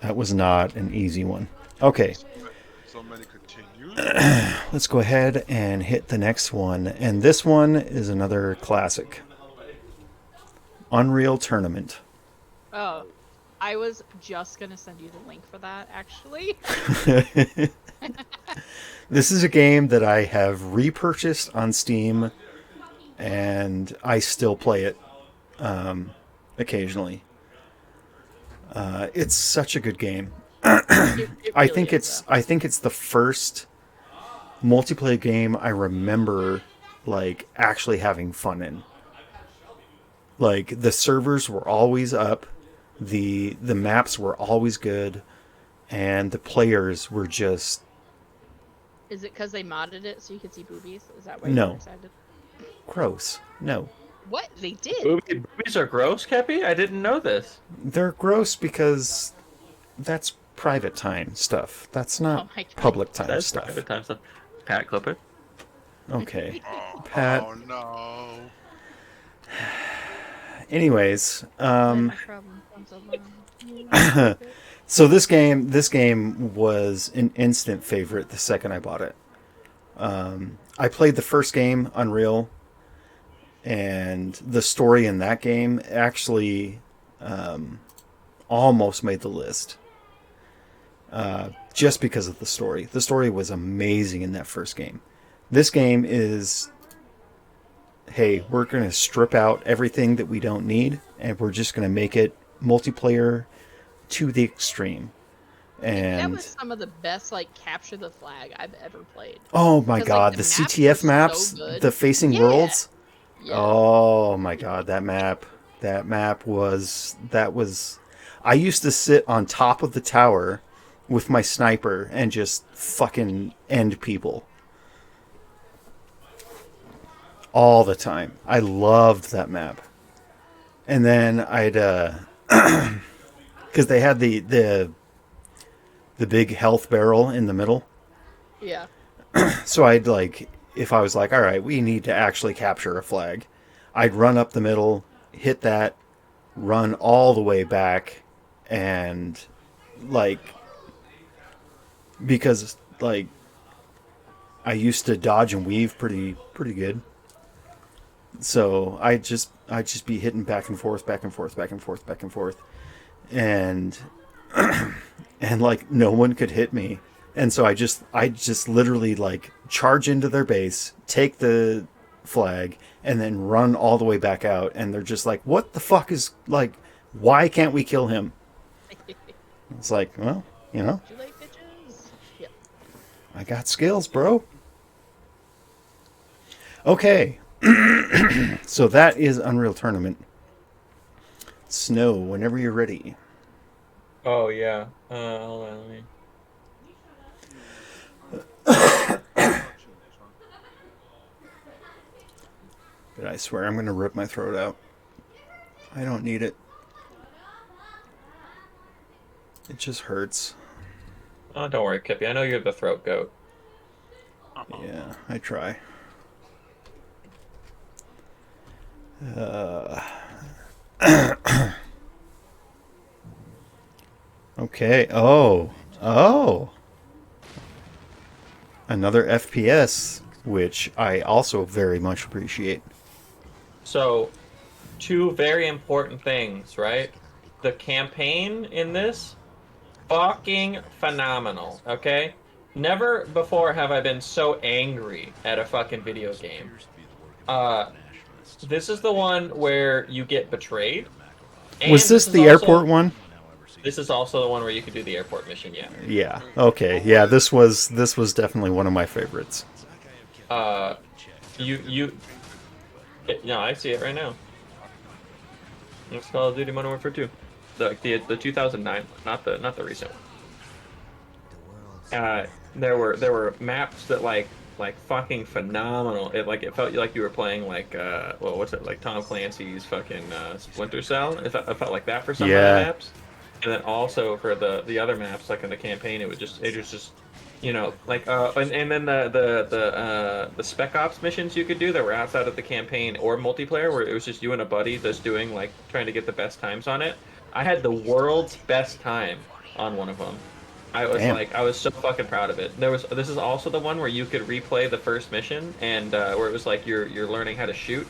That was not an easy one. Okay, So many continues. let's go ahead and hit the next one. And this one is another classic. Unreal Tournament. Oh, I was just gonna send you the link for that actually. This is a game that I have repurchased on Steam, and I still play it occasionally. It's such a good game. I think it's the first multiplayer game I remember like actually having fun in. Like, the servers were always up, the maps were always good, and the players were just... Is it because they modded it so you could see boobies? Is that why No. you're excited? gross. No. What? They did? Boobies are gross, Kepi? I didn't know this. They're gross because that's private time stuff. That's not Oh my God. public time That's stuff. private time stuff. Pat, clip it. Okay. Oh, Pat. oh no. Anyways, My problem comes along. so this game was an instant favorite the second I bought it. I played the first game, Unreal, and the story in that game actually almost made the list. Just because of the story. The story was amazing in that first game. This game is, hey, we're going to strip out everything that we don't need, and we're just going to make it multiplayer to the extreme. And that was some of the best like capture the flag I've ever played. oh my 'Cause, god, like, the the maps CTF were so maps, good. the facing Yeah. worlds. Yeah. Oh my god, that map was I used to sit on top of the tower with my sniper and just fucking end people. All the time. I loved that map. And then I'd cuz they had the big health barrel in the middle. Yeah. So I'd like, if I was like, all right, we need to actually capture a flag, I'd run up the middle, hit that, run all the way back, and like because like I used to dodge and weave pretty good. So I'd just be hitting back and forth, back and forth, back and forth, back and forth, and and like no one could hit me. And so I just literally like charge into their base, take the flag, and then run all the way back out. And they're just like, "What the fuck is like? Why can't we kill him?" It's like, well, you know, Too late, bitches. Yep. I got skills, bro. Okay. So that is Unreal Tournament. Snow, whenever you're ready. Oh yeah. Hold on, let me. But I swear I'm going to rip my throat out. I don't need it. It just hurts. Oh, don't worry, Kepi. I know you're the throat goat. Yeah, I try. Okay. Oh. Another FPS, which I also very much appreciate. So, two very important things, right? The campaign in this, fucking phenomenal, okay? Never before have I been so angry at a fucking video game. This is the one where you get betrayed. And Was this is the also- airport one? This is also the one where you can do the airport mission, yeah. Yeah. Okay. Yeah, this was definitely one of my favorites. No, I see it right now. It's Call of Duty Modern Warfare 2. The 2009, not the recent one. There were maps that like fucking phenomenal. It felt like you were playing like what's it, like Tom Clancy's fucking Splinter Cell. It felt like that for some of the maps. And then also for the other maps, like in the campaign, it was just you know, like and then the Spec Ops missions you could do that were outside of the campaign or multiplayer, where it was just you and a buddy just doing like trying to get the best times on it. I had the world's best time on one of them. I was so fucking proud of it. This is also the one where you could replay the first mission and where it was like you're learning how to shoot.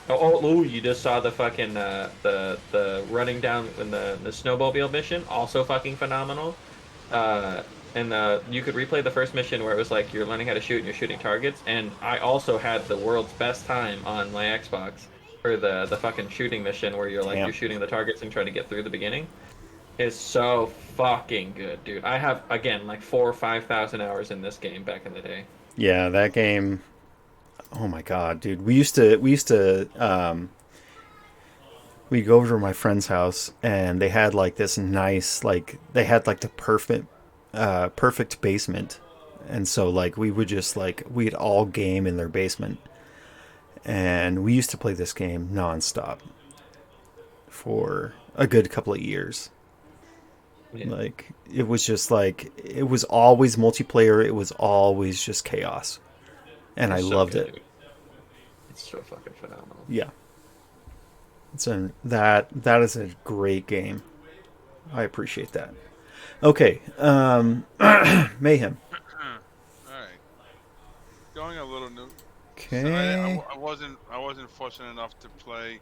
Oh, you just saw the fucking the running down in the snowmobile mission, also fucking phenomenal. And you could replay the first mission where it was like you're learning how to shoot and you're shooting targets. And I also had the world's best time on my Xbox for the fucking shooting mission where you're like you're shooting the targets and trying to get through the beginning. It's so fucking good, dude. I have again like 4,000 or 5,000 hours in this game back in the day. Yeah, that game. Oh my god, dude. We used to we'd go over to my friend's house and they had like this nice, like they had like the perfect basement. And so like we would just like we'd all game in their basement. And we used to play this game nonstop for a good couple of years. Yeah. Like it was just like it was always multiplayer, it was always just chaos. And I loved it. It's so fucking phenomenal. Yeah. That is a great game. I appreciate that. Okay. Mayhem. Alright. Going a little new. Okay. So I wasn't fortunate enough to play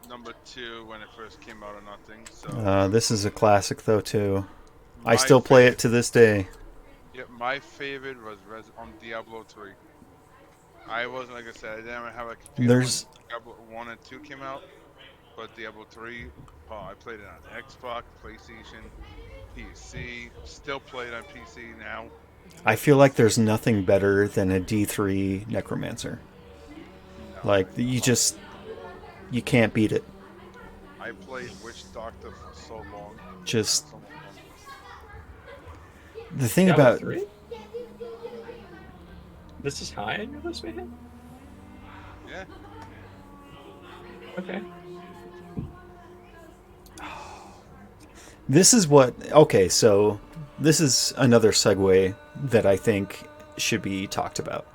number 2 when it first came out or nothing. So this is a classic though too. I still play it to this day. Yeah, my favorite was on Diablo 3. I wasn't, like I said, I didn't have a computer when Diablo 1 and 2 came out, but Diablo 3, I played it on Xbox, PlayStation, PC, still play it on PC now. I feel like there's nothing better than a D3 Necromancer. No, like, you can't beat it. I played Witch Doctor for so long. Just... The thing about... 3? This is high in your list, man? Yeah. Okay. This is what... Okay, so this is another segue that I think should be talked about.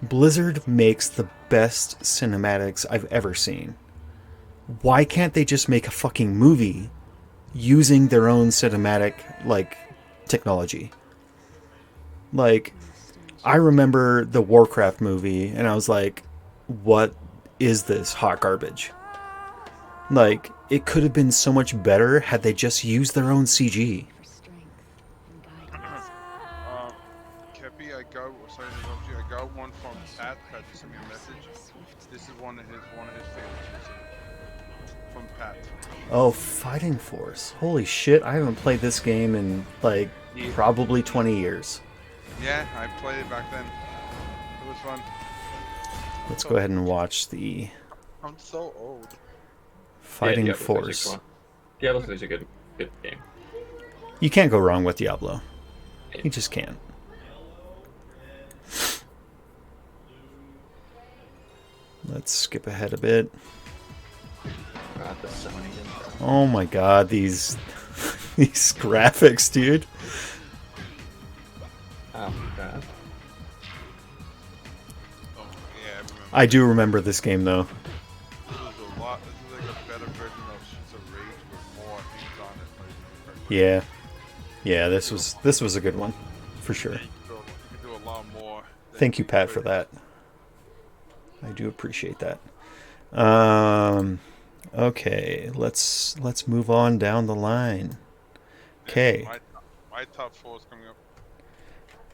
Blizzard makes the best cinematics I've ever seen. Why can't they just make a fucking movie using their own cinematic like technology. Like, I remember the Warcraft movie, and I was like, "What is this hot garbage?" Like, it could have been so much better had they just used their own CG. Kepi, sorry to interrupt you. I got one from Pat. Pat just sent me a message. This is one of his favorites. From Pat. Oh, Fighting Force. Holy shit, I haven't played this game in, like, probably 20 years. Yeah, I played it back then. It was fun. Let's go ahead and watch the I'm so old. Fighting Diablo 3 is Force. cool. Diablo 3 is a good game. You can't go wrong with Diablo. You just can't. Let's skip ahead a bit. God, the Sony. Oh my god, these these graphics, dude. Oh my god. Oh, yeah, I remember. I do remember this game though. This is like a better version of Streets of Rage with more things on it. Like, Yeah. Yeah, this was a good one. For sure. you can do a lot more. Thank you, Pat, for that. I do appreciate that. Okay, let's move on down the line. Okay. My top 4 is coming up.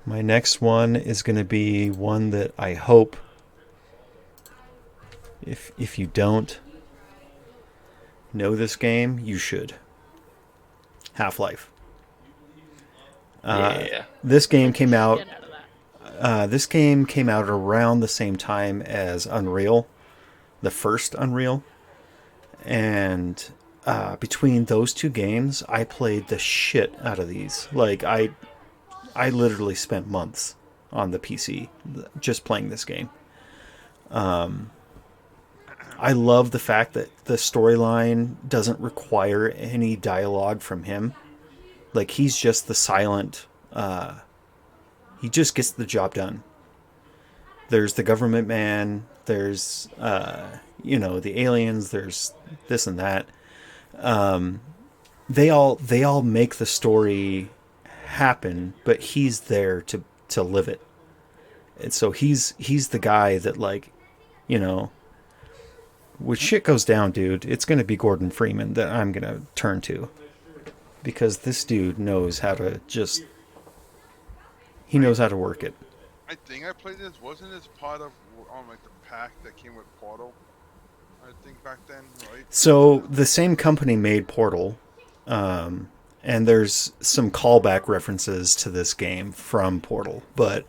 My next one is going to be one that I hope, if you don't know this game, you should. Half-Life. Yeah. This game came out. Get out of that. This game came out around the same time as Unreal, the first Unreal, and between those two games, I played the shit out of these. Like I literally spent months on the PC just playing this game. I love the fact that the storyline doesn't require any dialogue from him. Like, he's just the silent... he just gets the job done. There's the government man, there's, the aliens, there's this and that. They all make the story happen, but he's there to live it. And so he's the guy that, like, when shit goes down, dude, it's going to be Gordon Freeman that I'm going to turn to. Because this dude knows how to he knows how to work it. I think I played this. Wasn't this part of like the pack that came with Portal? I think back then, right? So the same company made Portal, and there's some callback references to this game from Portal, but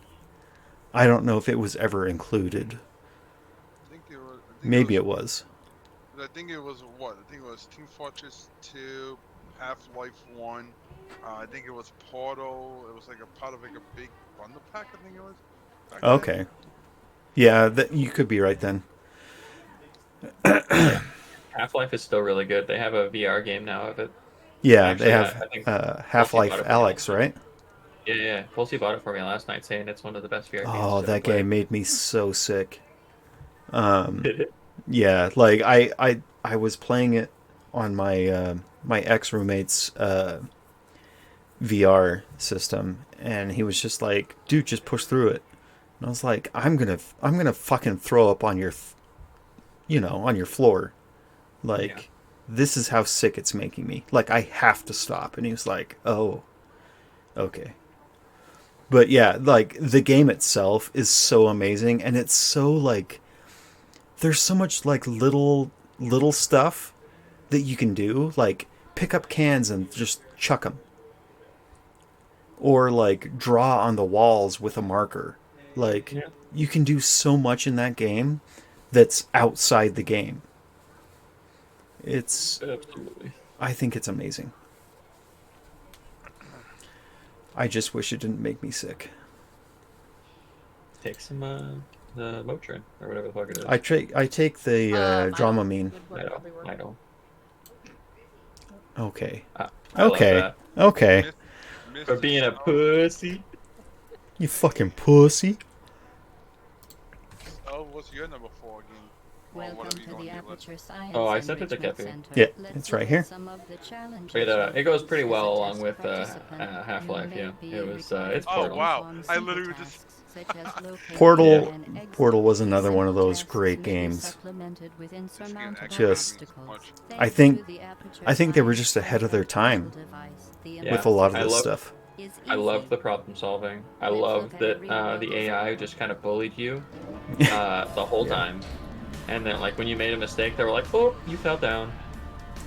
I don't know if it was ever included. Maybe it was. I think it was what? I think it was Team Fortress 2, Half-Life 1. I think it was Portal. It was like a part of like a big bundle pack. I think it was. Okay. Then. Yeah, you could be right then. Half-Life is still really good. They have a VR game now of it. Yeah, Actually, they have Half-Life Alex, right? Yeah. Pulsey bought it for me last night, saying it's one of the best VR games. Oh, that game made me so sick. Did it? Yeah, like I was playing it on my my ex-roommate's VR system, and he was just like, "Dude, just push through it." And I was like, "I'm gonna fucking throw up on your, on your floor." Like, this is how sick it's making me. Like, I have to stop. And he was like, "Oh, okay." But yeah, like, the game itself is so amazing, and it's so, like, there's so much, like, little stuff that you can do. Like, pick up cans and just chuck them. Or, like, draw on the walls with a marker. Like, you can do so much in that game that's outside the game. It's... Absolutely. I think it's amazing. I just wish it didn't make me sick. Take some the Motrin or whatever the fuck it is. I take the Dramamine. I know. Okay. I Okay. love Okay. that. For being a pussy. You fucking pussy. Oh, what's your number 4 again? whatever Welcome you to go the on your list. Aperture Science Oh, I sent it to Enrichment Kepi. Center. Yeah, Let's it's right look here. at some of the challenges It you'll goes pretty face well as a along test with participant. Half-Life. You Yeah, may be it was. required It's to Oh Portal. wow! perform I simple literally just tasks, such as locating Portal and exiting. Portal was another These one of simple those tasks great may be games. supplemented with getting insurmountable Just- aggravated so obstacles. much. I Thanks think to the Aperture I think they were Science just ahead of their handheld time puzzle device, the Yeah, with a lot of I this love. stuff. is I love easy. the problem solving. I Let's love look at a that real-world the AI example. just kind of bullied you the whole time, and then like when you made a mistake, they were like, "Oh, you fell down."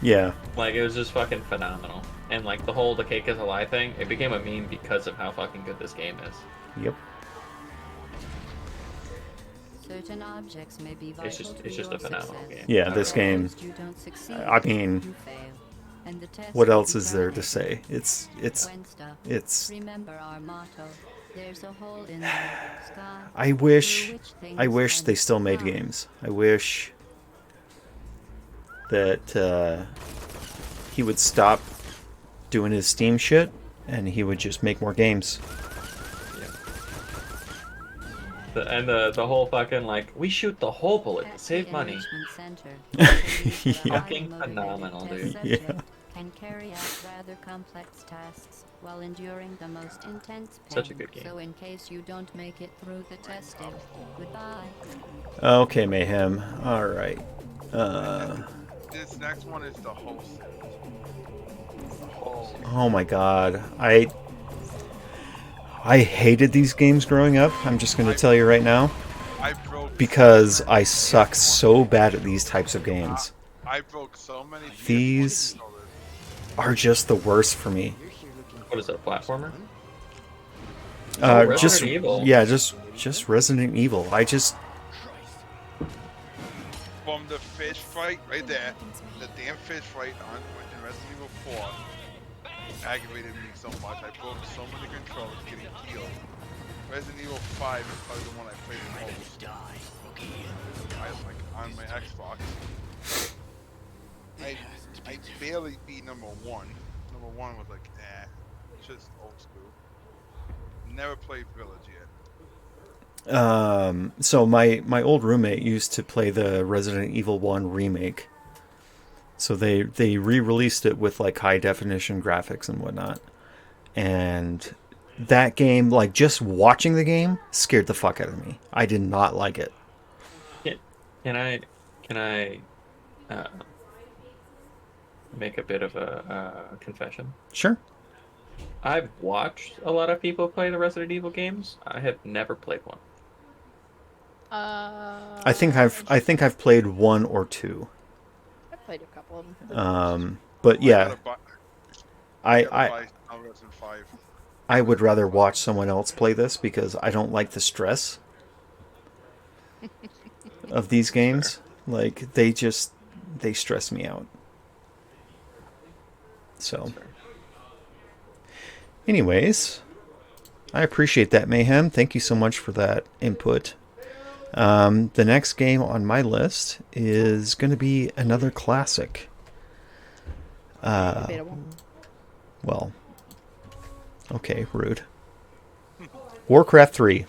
Yeah. Like it was just fucking phenomenal. And like the whole "the cake is a lie" thing, it became a meme because of how fucking good this game is. Yep. Certain objects may be vital It's to just your a phenomenal success. game. Yeah, I this really game. If you don't succeed, I mean, you fail. And the test what will else be is there to terminated. say? It's When stuck, it's. remember our motto. There's a hole in the sky. I wish through which I things wish they can still made come. games. I wish that he would stop doing his Steam shit and he would just make more games. The whole fucking like we shoot the whole bullet to At save the money. Enrichment Center, we believe that a Yeah. highly Fucking motivated phenomenal, test dude. subject Yeah. can carry out rather complex tasks while enduring the most intense pain. Such a good game. So in case you don't make it through the testing, goodbye. Okay, Mayhem. All right. This next one is the host. Oh my God. I hated these games growing up. I'm just going to tell you right now I broke because I suck so bad at these types of games. I broke so many. These- PS1 controllers. Are just the worst for me. What is it, a platformer? Just Resident Evil. yeah, just Resident Evil. I just From the fish fight right there, the damn fish fight on in Resident Evil 4 aggravated me so much. I broke so many controllers getting killed. Resident Evil 5 is probably the one I played the most. On my Xbox. I barely beat number 1. Number 1 was like, just old school. Never played Village yet. so my old roommate used to play the Resident Evil 1 remake. So they re-released it with like high definition graphics and whatnot. And that game, like just watching the game scared the fuck out of me. I did not like it. Can I make a bit of a confession? Sure. I've watched a lot of people play the Resident Evil games. I have never played one. I think I've played one or two. I've played a couple of them. But yeah, gotta buy Resident 5. I would rather watch someone else play this because I don't like the stress of these games. Like they stress me out. So anyways, I appreciate that, Mayhem. Thank you so much for that input. The next game on my list is going to be another classic. Well, okay, rude. Warcraft 3.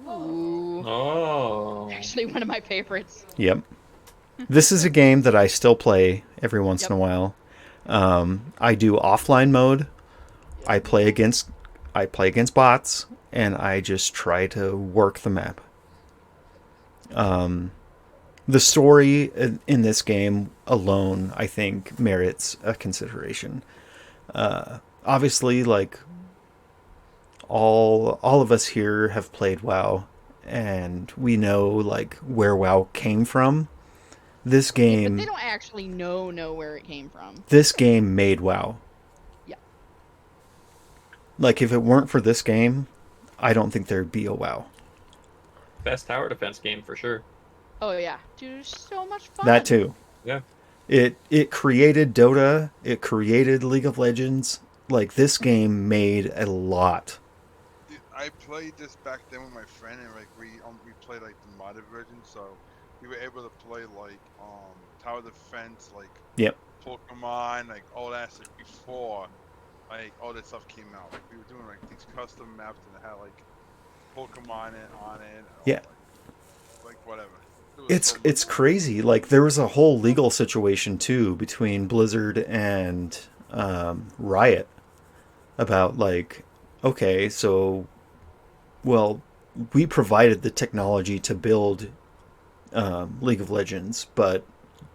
Ooh, Oh. actually one of my favorites. Yep. This is a game that I still play every once in a Yep. while. I do offline mode. I play against bots, and I just try to work the map. The story in this game alone, I think, merits a consideration. Obviously, like all of us here have played WoW, and we know like where WoW came from. This But game, they don't actually know where it came from. this game made WoW. Yeah. Like if it weren't for this game, I don't think there'd be a WoW. Best tower defense game for sure. Oh yeah, dude, so much fun. That too. Yeah. It created Dota. It created League of Legends. Like this game made a lot. Dude, I played this back then with my friend, and like we played like the modded version, so we were able to play like tower defense, like Yep. Pokemon, like all that stuff before like all that stuff came out. Like we were doing like these custom maps and it had like Pokemon on it. Yeah. Like whatever. It it's crazy. Like there was a whole legal situation too between Blizzard and Riot about like, okay, so well, we provided the technology to build League of Legends, but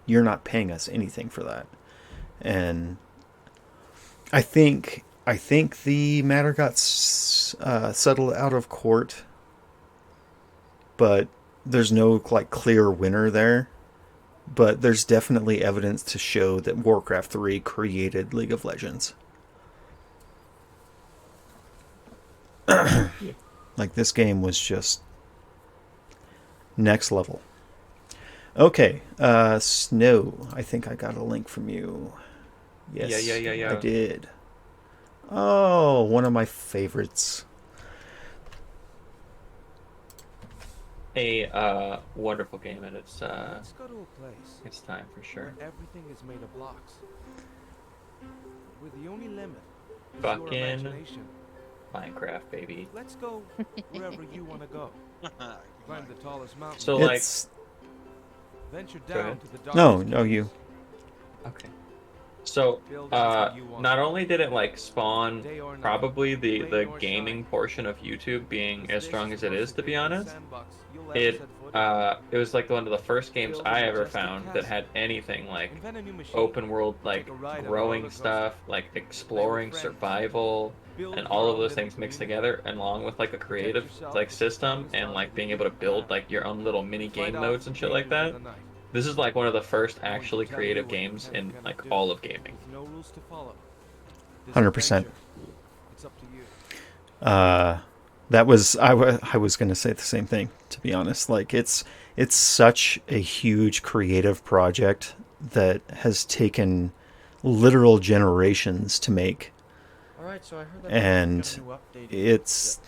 you're not paying us anything for that. And I think the matter got settled out of court, but there's no like clear winner there. But there's definitely evidence to show that Warcraft 3 created League of Legends. Like this game was just next level. Okay, Snow, I think I got a link from you. Yes, Yeah. I did. Oh, one of my favorites. A wonderful game, and Let's go to a place it's time for sure. where everything is made of blocks. Where the only limit is your Fucking imagination. Minecraft, baby. Let's go wherever you want to go. Climb the tallest mountain. So like, It's venture Go down ahead. to the no, darkest no, you. okay. So, not only did it like spawn probably the gaming portion of YouTube being as strong as it is, to be honest, it was like one of the first games I ever found that had anything like open world, like growing stuff, like exploring, survival, and all of those things mixed together, and along with like a creative like system and like being able to build like your own little mini game modes and shit like that. This is like one of the first actually creative games in like all of gaming. 100%. It's up to you. That was I was going to say the same thing, to be honest. Like it's such a huge creative project that has taken literal generations to make. All right, so I heard that And there's a new update. it's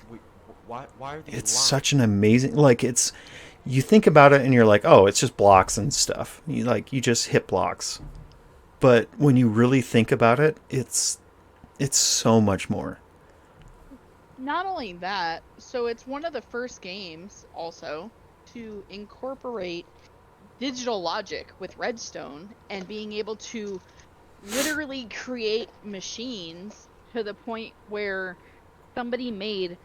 Why are these it's locked? such an amazing, like it's, you think about it and you're like, oh, it's just blocks and stuff. You just hit blocks. But when you really think about it, it's so much more. Not only that, so it's one of the first games also to incorporate digital logic with Redstone and being able to literally create machines to the point where somebody made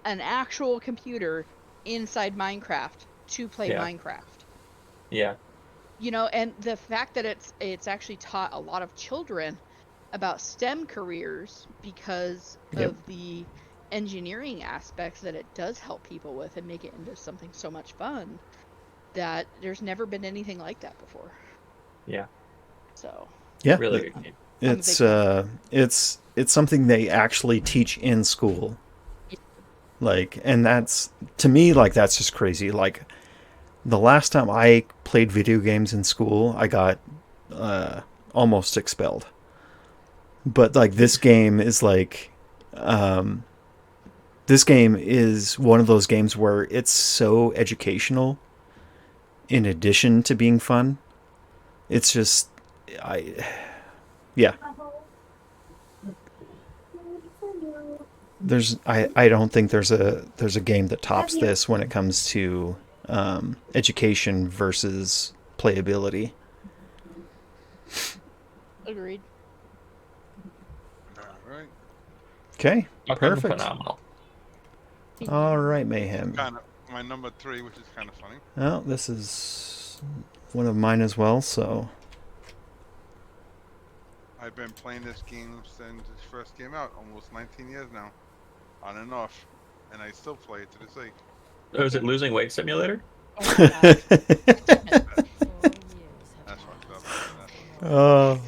an actual computer inside Minecraft to play Yeah. Minecraft. Yeah. You know, and the fact that it's actually taught a lot of children about STEM careers because Yep. of the engineering aspects that it does help people with and make it into something so much fun that there's never been anything like that before. Yeah. So, Yeah, Really good game. it's something they actually teach in school. Like, and that's, to me, like, that's just crazy. Like, the last time I played video games in school, I got almost expelled. But like this game is like, this game is one of those games where it's so educational in addition to being fun. It's just, yeah. I don't think there's a game that tops this when it comes to education versus playability. agreed. All right. Okay, Fucking perfect. phenomenal. All right, Mayhem. Kind of my number 3, which is kind of funny. Well, this is one of mine as well, so I've been playing this game since it first came out, almost 19 years now, on and off, and I still play it to this day. Oh, is it Losing Weight Simulator? Oh my god. That's fucked up.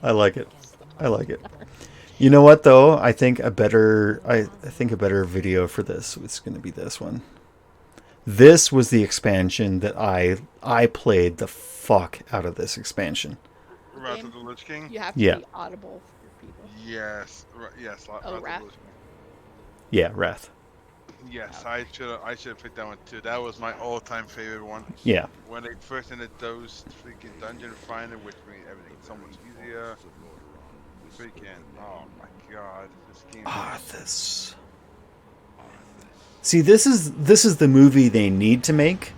I like it. I like it. You know what though? I think a better video for this is going to be this one. This was the expansion that I played the fuck out of this expansion. Wrath of the Lich King? You have to Yeah. be audible for people. Yes. Yes. Wrath of the Wrath? Lich King. Yeah, Wrath. Yes, I should have picked that one too. That was my all-time favorite one. Yeah. When they first ended those freaking dungeon finder, which made everything so much easier. Freaking, oh my god, this game. Arthas. See, this is the movie they need to make.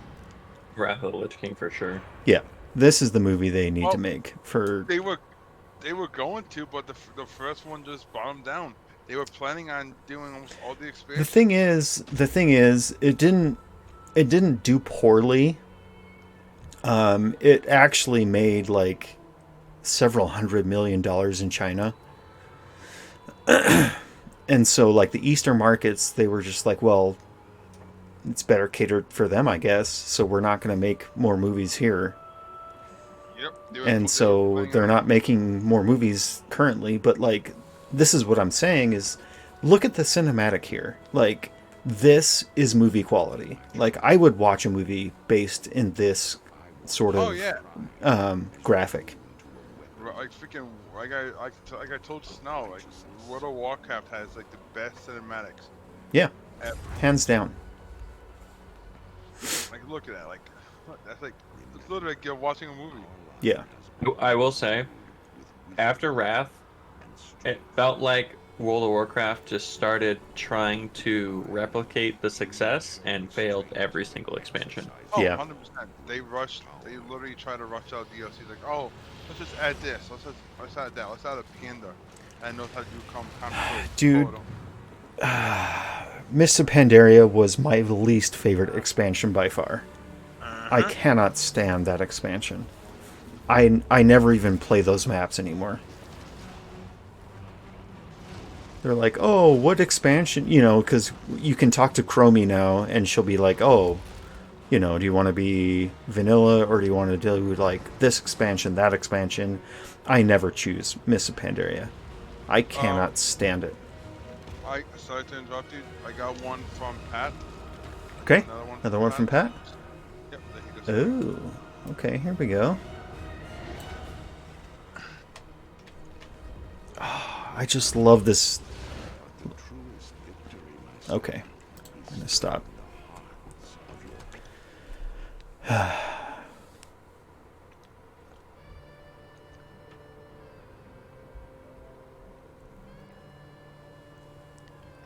Wrath of the Lich King for sure. Yeah, this is the movie they need to Well, make for. They were going to, but the first one just bottomed down. They were planning on doing almost all the The expansions. thing is, it didn't do poorly. It actually made like several $100 million in China. And so like the Eastern markets, they were just like, well, it's better catered for them, I guess. So we're not going to make more movies here. Yep. And so they're not making more movies currently, but like this is what I'm saying is look at the cinematic here. Like this is movie quality. Like I would watch a movie based in this sort of graphic. Like freaking, like I told Snow, like World of Warcraft has like the best cinematics. Yeah, ever. hands down. Like look at that, like that's like it's literally like you're watching a movie. Yeah. I will say, after Wrath, it felt like World of Warcraft just started trying to replicate the success and failed every single expansion. Oh, Yeah. 100%. They literally try to rush out DLC. Like, oh, let's just add this. Let's add that. Let's add a panda. And knows how to do combat. Dude, Mists of Pandaria was my least favorite expansion by far. I cannot stand that expansion. I never even play those maps anymore. They're like, oh, what expansion? You know, because you can talk to Chromie now, and she'll be like, oh, you know, do you want to be vanilla, or do you want to do, like, this expansion, that expansion? I never choose Mists of Pandaria. I cannot stand it. Sorry to interrupt you. I got one from Pat. Okay, another one from Pat? Yep, there he goes. Oh, okay, here we go. Oh, I just love this. Okay, I'm going to stop.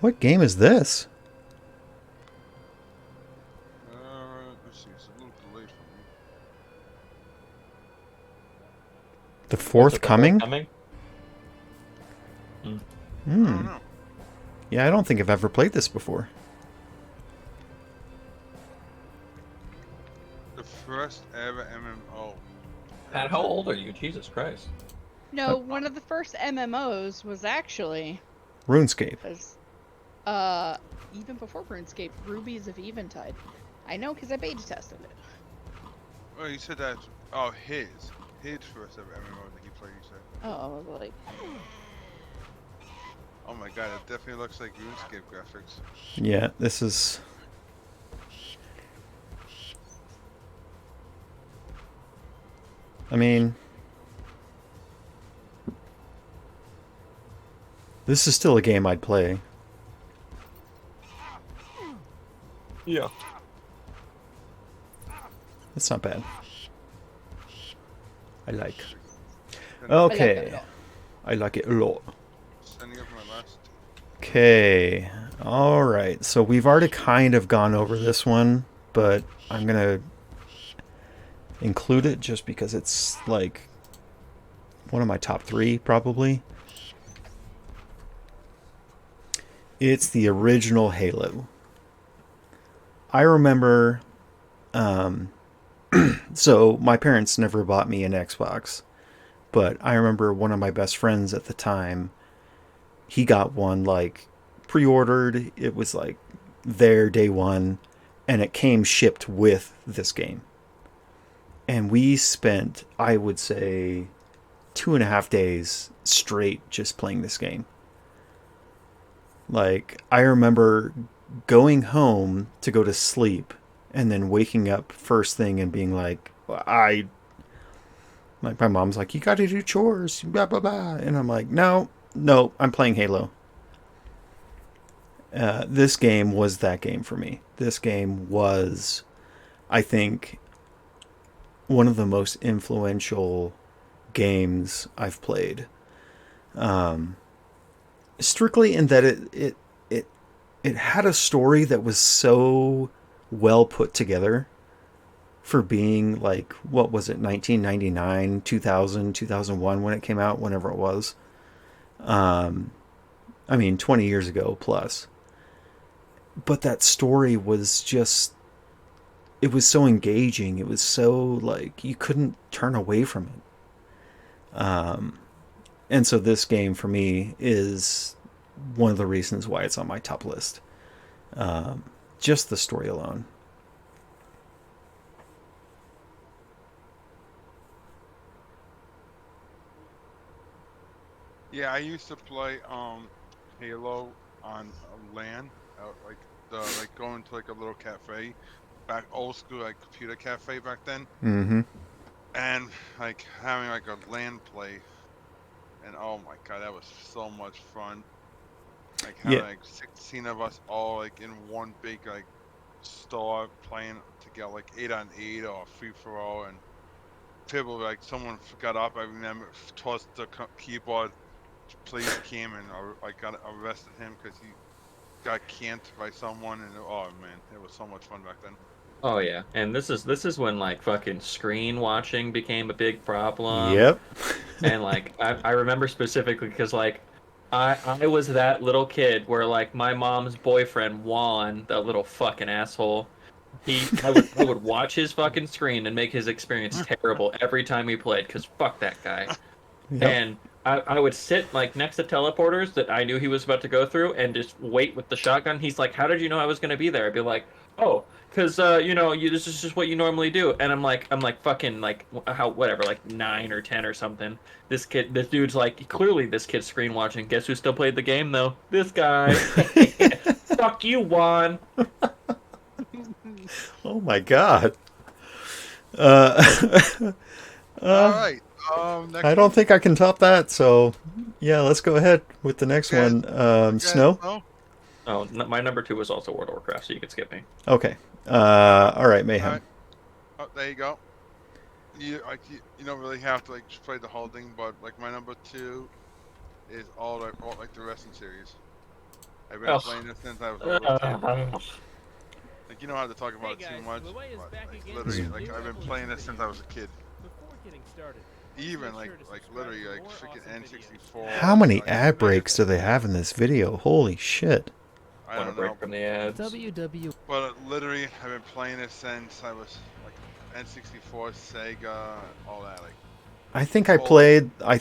What game is this? Let's see. It's a little delayed for me. The Forthcoming? Coming? I don't know. Yeah, I don't think I've ever played this before. The first ever MMO. Pat, how old are you? Jesus Christ. No, one of the first MMOs was actually RuneScape. even before RuneScape, Rubies of Eventide. I know because I beta tested it. Oh, you said that. Oh, his first ever MMO that he played. You said. Oh, I was like, Oh my god, it definitely looks like RuneScape graphics. Yeah, this is... I mean... This is still a game I'd play. Yeah. That's not bad. I like. Okay. I like it a lot. Sending up my last. Okay. Alright. So we've already kind of gone over this one, but I'm going to include it just because it's like one of my top 3 probably. It's the original Halo. I remember, so my parents never bought me an Xbox, but I remember one of my best friends at the time, he got one like pre-ordered. It was like there day one, and it came shipped with this game. And we spent, I would say, 2.5 days straight just playing this game. Like, I remember going home to go to sleep and then waking up first thing and being like, my mom's like, you gotta do chores, blah, blah, blah. And I'm like, no, I'm playing Halo. This game was that game for me. This game was, I think, one of the most influential games I've played. Strictly in that it had a story that was so well put together for being like, what was it, 1999, 2000, 2001 when it came out, whenever it was. I mean, 20 years ago plus. But that story was just, it was so engaging. It was so, like, you couldn't turn away from it. And so this game for me is one of the reasons why it's on my top list. Just the story alone. Yeah, I used to play Halo on LAN, like going to like a little cafe, back old school like computer cafe back then, Mm-hmm. and like having like a LAN play, and oh my god, that was so much fun. Like having Yeah. like 16 of us all like in one big like store playing together, like 8-on-8 or free for all, and people like someone got up. I remember tossed the keyboard, police came and I got arrested him because he got camped by someone, and oh man, it was so much fun back then. Oh yeah, and this is when like fucking screen watching became a big problem. Yep. And like I remember specifically because like I was that little kid where like my mom's boyfriend Juan, that little fucking asshole, I would watch his fucking screen and make his experience terrible every time he played because fuck that guy. Yep. And I would sit like next to teleporters that I knew he was about to go through and just wait with the shotgun. He's like, "How did you know I was going to be there?" I'd be like, "Oh, because this is just what you normally do." And I'm like fucking like how whatever, like 9 or 10 or something. This dude's like, clearly this kid's screen watching. Guess who still played the game though? This guy. Fuck you, Juan. Oh my god. Uh, All right. Next I don't one. think I can top that, so yeah, let's go ahead with the next Okay. one. Okay, Snow? no? Oh, my number 2 was also World of Warcraft, so you could skip me. Okay. All right, Mayhem. All right. Oh, there you go. You don't really have to like just play the whole thing, but like my number 2 is all like the wrestling series. I've been Ugh. playing this since I was a little kid. Like you don't have to talk about Hey it too guys, much. Luay is But, back like, again literally, with like new I've been playing this since I was a kid. Before getting started, Even make like sure to like subscribe literally for like more freaking awesome N64. How many like, ad breaks do they have in this video? Holy shit. I Want a don't break know. from the ads? WW. But literally, I've been playing it since I was like N64, Sega, all that. Like I think I played I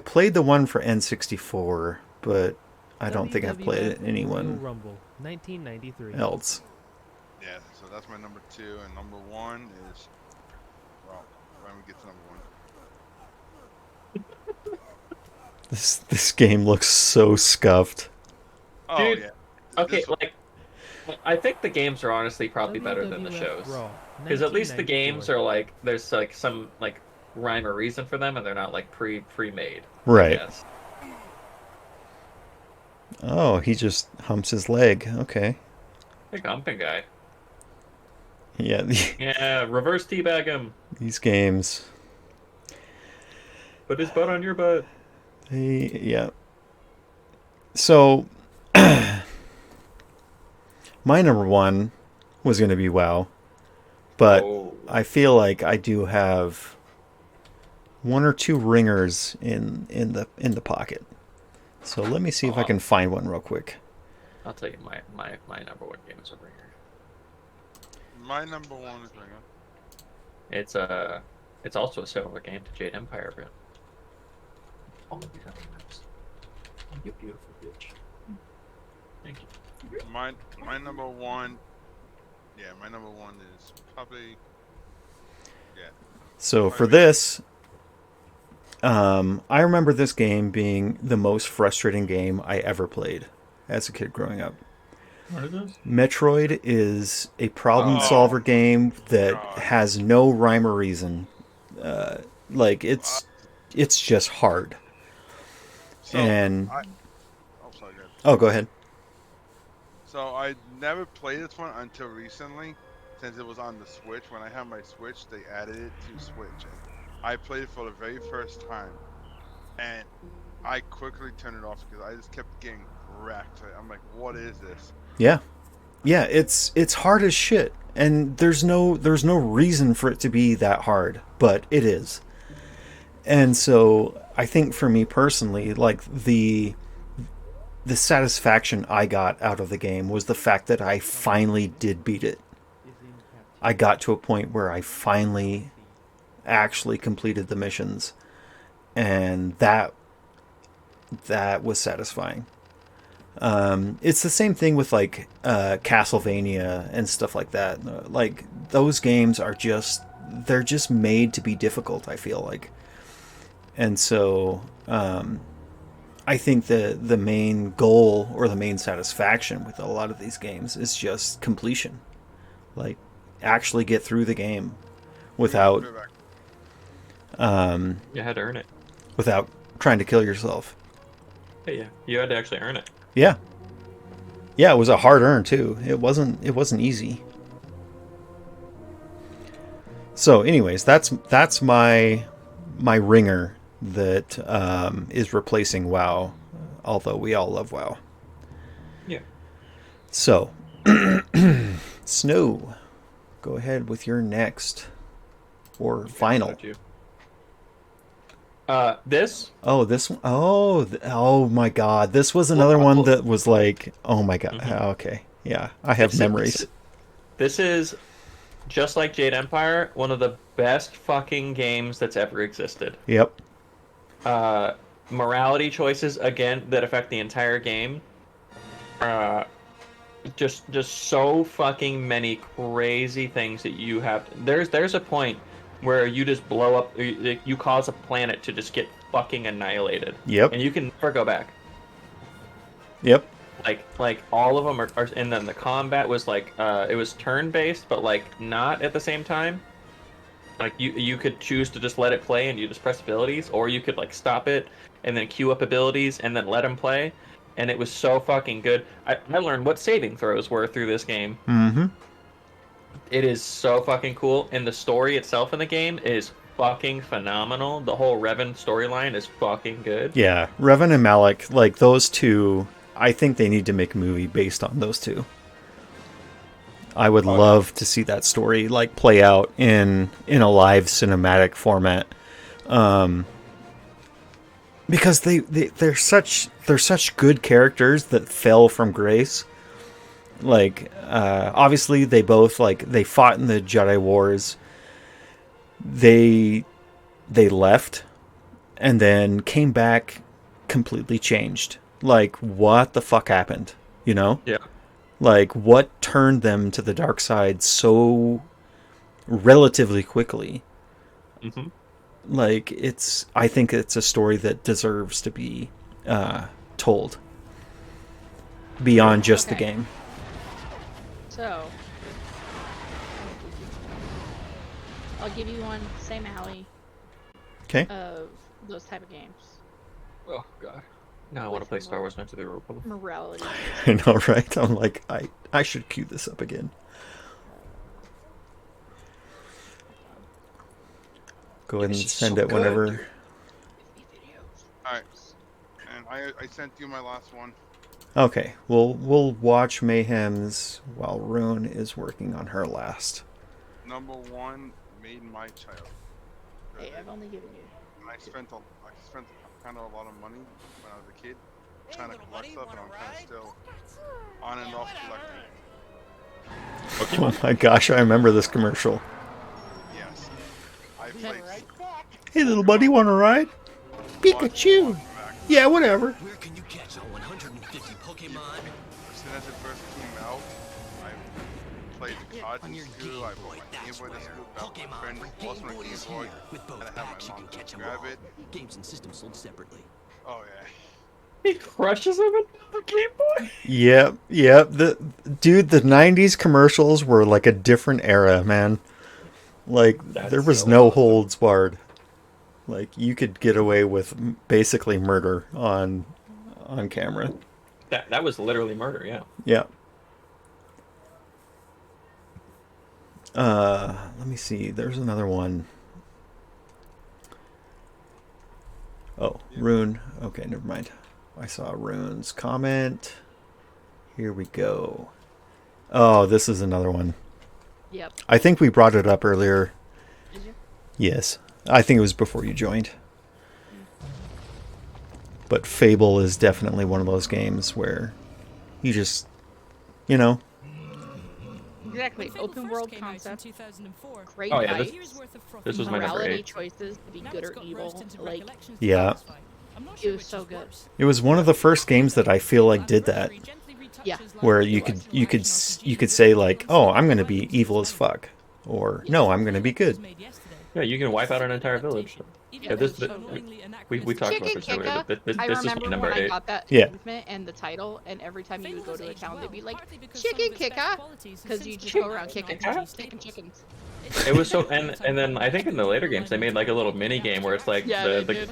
played the one for N64, but I don't think I've played it anyone Rumble, 1993. else. yeah, so that's my number 2, and number 1 is well, when we get to number 1. This game looks so scuffed. Oh Dude, yeah. Okay, This one- like I think the games are honestly probably better than the WWF shows. Raw, Because at least the games 1994. are like there's like some like rhyme or reason for them, and they're not like pre-made. Right. Yes. Oh, he just humps his leg. Okay. Big humping guy. Yeah, Yeah, reverse teabag him. these games. Put his butt on your butt. Yeah. So, my number 1 was going to be WoW, but Oh. I feel like I do have 1 or 2 ringers in the pocket. So let me see if I can find one real quick. I'll tell you my number 1 game is a ringer. my number 1 is Ringer. It's also a similar game to Jade Empire, but oh, you beautiful bitch. Thank you. My number 1. Yeah, my number 1 is probably. Yeah. So for this, I remember this game being the most frustrating game I ever played as a kid growing up. What is this? Metroid is a problem solver game that has no rhyme or reason. Like it's just hard. So And oh, sorry, go ahead. oh, go ahead. So I never played this one until recently, since it was on the Switch. When I had my Switch, they added it to Switch, and I played it for the very first time, and I quickly turned it off because I just kept getting wrecked. I'm like, what is this? Yeah. Yeah, it's hard as shit. And there's no reason for it to be that hard, but it is. And so I think for me personally, like the satisfaction I got out of the game was the fact that I finally did beat it. I got to a point where I finally actually completed the missions, and that was satisfying. It's the same thing with like Castlevania and stuff like that. Like those games are they're just made to be difficult, I feel like. And so I think the main goal or the main satisfaction with a lot of these games is just completion. Like actually get through the game without You had to earn it. without trying to kill yourself. Yeah, you had to actually earn it. Yeah. Yeah, it was a hard earn too. It wasn't easy. So anyways, that's my ringer that is replacing WoW, although we all love WoW. Yeah. So Snow, go ahead with your next or final. This? Oh, this one. Oh my God. This was another one that was like, oh my God. Okay. Yeah. I have memories. This is, just like Jade Empire, one of the best fucking games that's ever existed. Yep. Morality choices, again, that affect the entire game. Just so fucking many crazy things that you have. There's a point where you just blow up, you cause a planet to just get fucking annihilated. Yep. And you can never go back. Yep. Like all of them are, and then the combat was like, it was turn-based, but like not at the same time. Like you could choose to just let it play and you just press abilities, or you could like stop it and then queue up abilities and then let them play. And it was so fucking good. I learned what saving throws were through this game. Mm-hmm. It is so fucking cool, and the story itself in the game is fucking phenomenal. The whole Revan storyline is fucking good. Yeah, Revan and Malik, like those two, I think they need to make a movie based on those two. I would love to see that story like play out in a live cinematic format. Because they're such good characters that fell from grace. Like obviously they both they fought in the Jedi Wars. They left and then came back completely changed. Like what the fuck happened, you know? Yeah. Like what turned them to the dark side so relatively quickly? Mm-hmm. Like I think it's a story that deserves to be told beyond just the game. So I'll give you one, same alley. Okay. Of those type of games. Oh god. Now I want to play Star Wars Knights of the Old Republic. Morality. I know, right? I'm like, I should cue this up again. Go ahead and send it whenever. Alright. And I sent you my last one. Okay, we'll watch Mayhem's while Rune is working on her last. Number one, Made My Child. Hey, I've only given you. And I spent kind of a lot of money when I was a kid trying to collect stuff, and I'm kind of still on and off collecting. Oh my gosh, I remember this commercial. Yes. I played. Hey little buddy, want to ride? Pikachu! Yeah, whatever. Where can you catch all 150 Pokemon? As soon as it first came out, I played the cards in school, I brought my Game Boy to school, got my friend lost my Game Boy, With both and I had packs, you my can mom catch them grab all. it. Games and systems sold separately. Oh yeah. He crushes him with the Game Boy. Yep. The 90s commercials were like a different era, man. Like there was so no awesome. holds barred. Like you could get away with basically murder on camera. That was literally murder, yeah. Yeah. Let me see. There's another one. Oh, Rune. Okay, never mind. I saw Rune's comment. Here we go. Oh, this is another one. Yep. I think we brought it up earlier. Did you? Yes. I think it was before you joined. But Fable is definitely one of those games where you just, you know. Exactly. Open world concept. Great Oh, yeah, fight. this was my number Morality 8. choices to be good or evil. Like, Yeah. it was so good. It was one of the first games that I feel like did that. Yeah. Where you could say like, "Oh, I'm going to be evil as fuck," or "No, I'm going to be good." Yeah, you can wipe out an entire village. Yeah, we talked about this earlier. But this I is my remember number when I 8. got that Yeah. movement and the title, and every time you would go to a town, they'd be like, "Chicken kicka," because you just go around kicking chickens. It was so, and then I think in the later games they made like a little mini game where it's like Yeah, they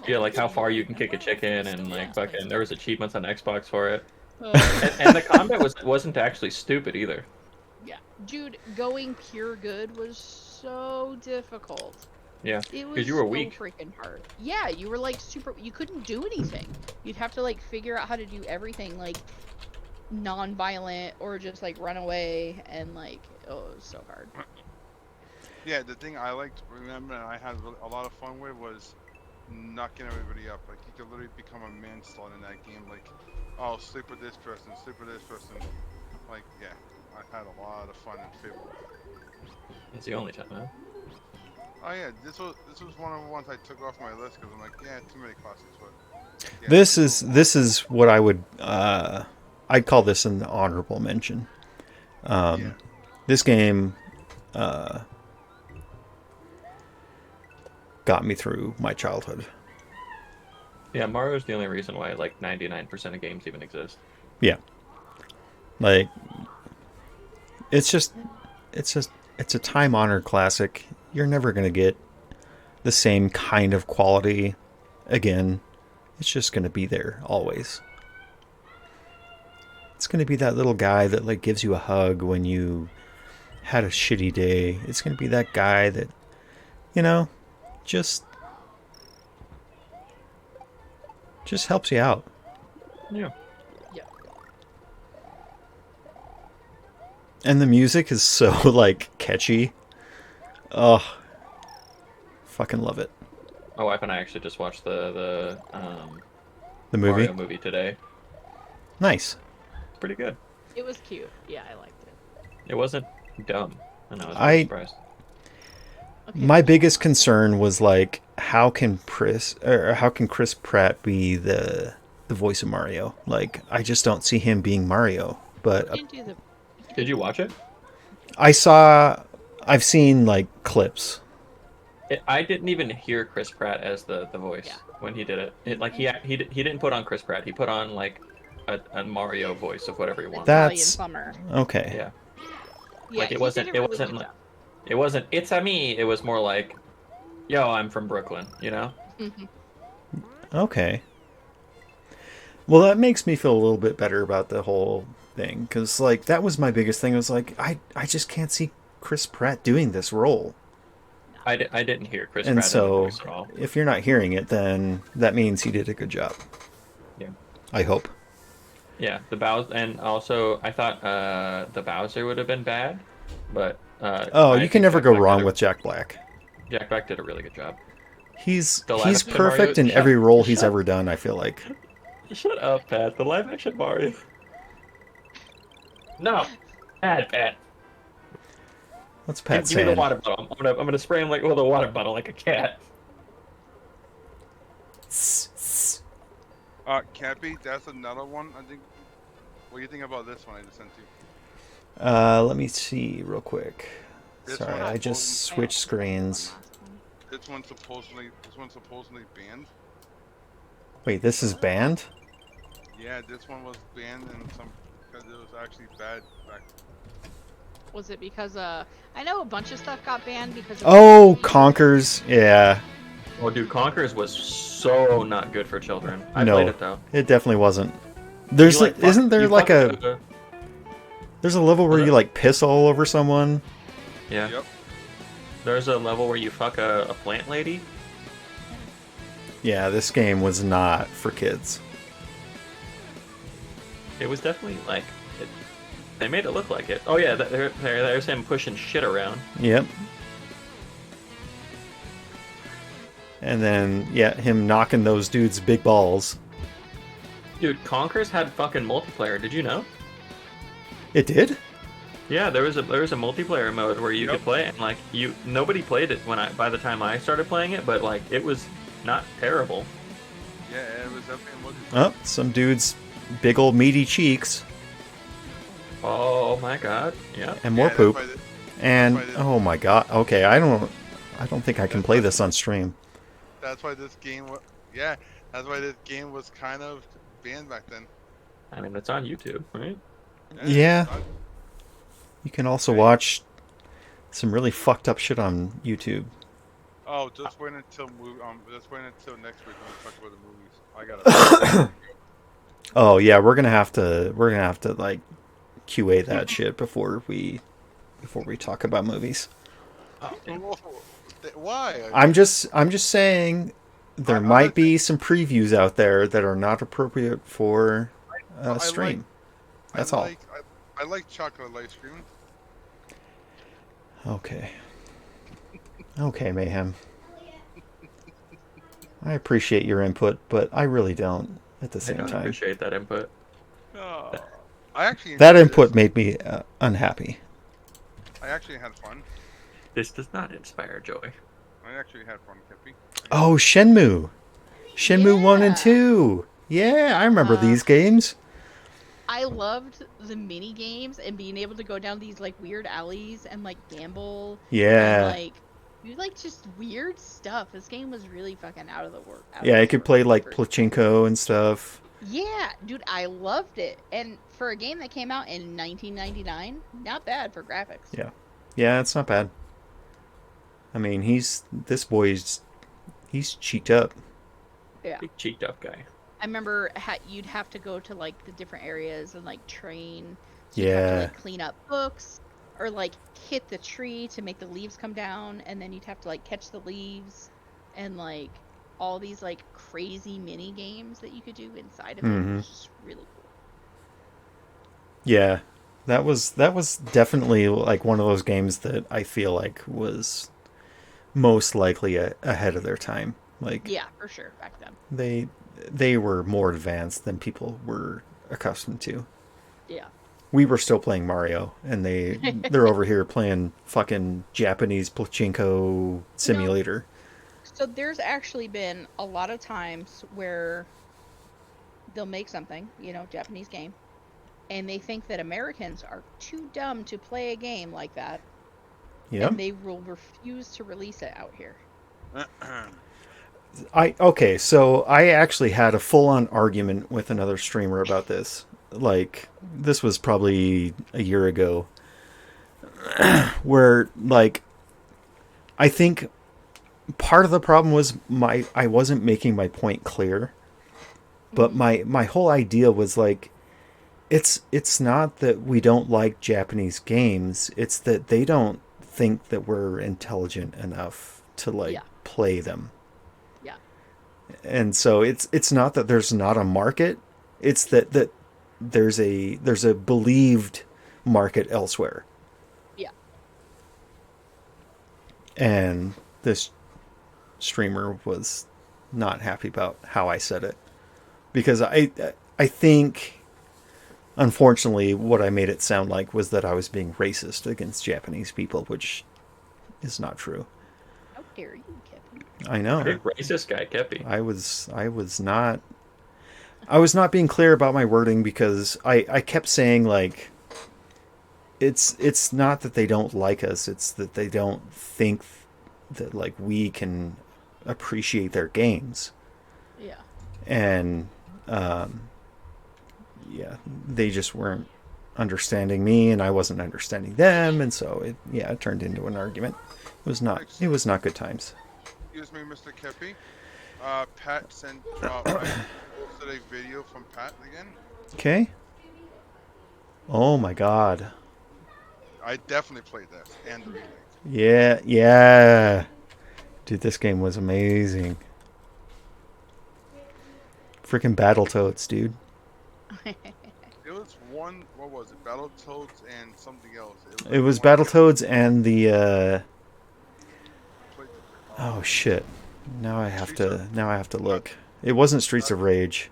did. like how far you can kick a chicken and like fucking there was achievements on Xbox for it. Uh, And the combat wasn't actually stupid either. Yeah, dude, going pure good was so difficult. Yeah, It was because you were so weak. freaking hard. Yeah, you were like super. You couldn't do anything. You'd have to like figure out how to do everything like non-violent or just like run away and like oh, it was so hard. Yeah, the thing I liked, remember, and I had a lot of fun with was knocking everybody up. Like you could literally become a manslaughter in that game. Like, oh, sleep with this person, sleep with this person. Like, yeah, I had a lot of fun in Fable. It's the only time, huh? Oh yeah, this was one of the ones I took off my list because I'm like, yeah, too many classics. But yeah, This is what I would I'd call this an honorable mention. Yeah. This game got me through my childhood. Yeah, Mario's the only reason why like 99% of games even exist. Yeah. Like it's a time-honored classic. You're never going to get the same kind of quality again. It's just going to be there always. It's going to be that little guy that like gives you a hug when you had a shitty day. It's going to be that guy that, you know, just helps you out. Yeah. Yeah. And the music is so like catchy. Oh, fucking love it. My wife and I actually just watched the movie? Mario movie today. Nice. It's pretty good. It was cute. Yeah, I liked it. It wasn't dumb. And I was really surprised. My biggest concern was like, how can Chris Pratt be the voice of Mario? Like, I just don't see him being Mario. But Did you watch it? I've seen like clips. I didn't even hear Chris Pratt as the voice when he did it. Like he didn't put on Chris Pratt. He put on like a Mario voice of whatever he wanted. That's Summer. okay. Yeah. Yeah, Like he it did wasn't a it really wasn't good like job. it wasn't it's a me. It was more like, yo, I'm from Brooklyn. You know. Okay. Well, that makes me feel a little bit better about the whole thing, because like that was my biggest thing. I was like, I just can't see Chris Pratt doing this role. I didn't hear Chris And Pratt in the so, voice at all. if you're not hearing it, then that means he did a good job. Yeah. I hope. Yeah, the Bowser, and also I thought the Bowser would have been bad, but You can never go wrong with Jack Black. Jack Black did a really good job. He's The live action perfect Mario- in every role he's shut- ever done, I feel like. Shut up, Pat. The live action Mario. No, Pat. What's Pat Give me saying? the water bottle. I'm gonna spray him like with a water bottle like a cat. Kepi, that's another one. I think. What do you think about this one I just sent you? Let me see real quick. This Sorry, one I just supposedly- switched screens. This one's supposedly banned. Wait, this is banned? Yeah, this one was banned because it was actually bad back. Was it because I know a bunch of stuff got banned because of Oh, Conkers. Yeah. Oh, dude, Conkers was so not good for children. I No, played it though. it definitely wasn't. There's You, like, isn't there you like fuck- there's a level where you like piss all over someone? Yeah. Yep. There's a level where you fuck a plant lady. Yeah, this game was not for kids. it was definitely like they made it look like it. Oh yeah, there's him pushing shit around. Yep. And then, yeah, him knocking those dudes' big balls. Dude, Conkers had fucking multiplayer. Did you know? It did? Yeah, there was a multiplayer mode where you could play it, and like nobody played it by the time I started playing it, but like it was not terrible. Yeah, it was definitely Oh, some dude's big old meaty cheeks. Oh my god, yeah. And more poop. And oh my god. Okay, I don't think I can play this on stream. That's why this game was. Yeah, that's why this game was kind of banned back then. I mean, it's on YouTube, right? Yeah. You can also watch some really fucked up shit on YouTube. Oh, just wait until just wait until next week when we talk about the movies. I gotta. Oh yeah, we're gonna have to like QA that shit before we talk about movies. Why? I'm just saying there might be some previews out there that are not appropriate for stream. That's all. I like chocolate ice cream. Okay. Okay, Mayhem. I appreciate your input, but I really don't at the same time. I appreciate that input. Oh, I actually that input made me unhappy. I actually had fun. This does not inspire joy. I actually had fun, Kepi. Oh, Shenmue. Shenmue 1 and 2. Yeah, I remember these games. I loved the mini games and being able to go down these like weird alleys and like gamble. Yeah. And, like do like just weird stuff. This game was really fucking out of the world. Yeah, I could play like Pachinko and stuff. Yeah, dude, I loved it. And for a game that came out in 1999, not bad for graphics. Yeah. Yeah, it's not bad. I mean, this boy's cheeked up. Yeah. Big cheeked up guy. I remember you'd have to go to like the different areas and like train. Yeah. You'd have to like clean up books or like hit the tree to make the leaves come down, and then you'd have to like catch the leaves and like all these like crazy mini games that you could do inside of it. It was just really cool. Yeah. That was definitely like one of those games that I feel like was most likely ahead of their time. Like yeah, for sure back then. They were more advanced than people were accustomed to. Yeah. We were still playing Mario, and they're over here playing fucking Japanese pachinko simulator. So there's actually been a lot of times where they'll make something, Japanese game, and they think that Americans are too dumb to play a game like that. Yeah. And they will refuse to release it out here. So I actually had a full-on argument with another streamer about this. Like, this was probably a year ago, where like I think part of the problem was I wasn't making my point clear, but my whole idea was like it's not that we don't like Japanese games, it's that they don't think that we're intelligent enough to play them. Yeah. And so it's not that there's not a market, it's that there's a believed market elsewhere. Yeah. And this streamer was not happy about how I said it, because I think unfortunately what I made it sound like was that I was being racist against Japanese people, which is not true. How dare you, Kepi? I know. Big racist guy, Kepi. I was not being clear about my wording, because I kept saying like it's not that they don't like us, it's that they don't think that like we can appreciate their games. Yeah. And yeah, they just weren't understanding me, and I wasn't understanding them, and so it turned into an argument. It was not good times. Excuse me, Mr. Kepi. Pat sent I posted a video from Pat again. Okay. Oh my god. I definitely played this and the remake. Yeah. Dude, this game was amazing. Freaking Battletoads, dude. It what was it? Battletoads and something else. It was one- Battletoads and the. played Oh shit! Now I have Streets to. Now I have to look. It wasn't Streets of Rage.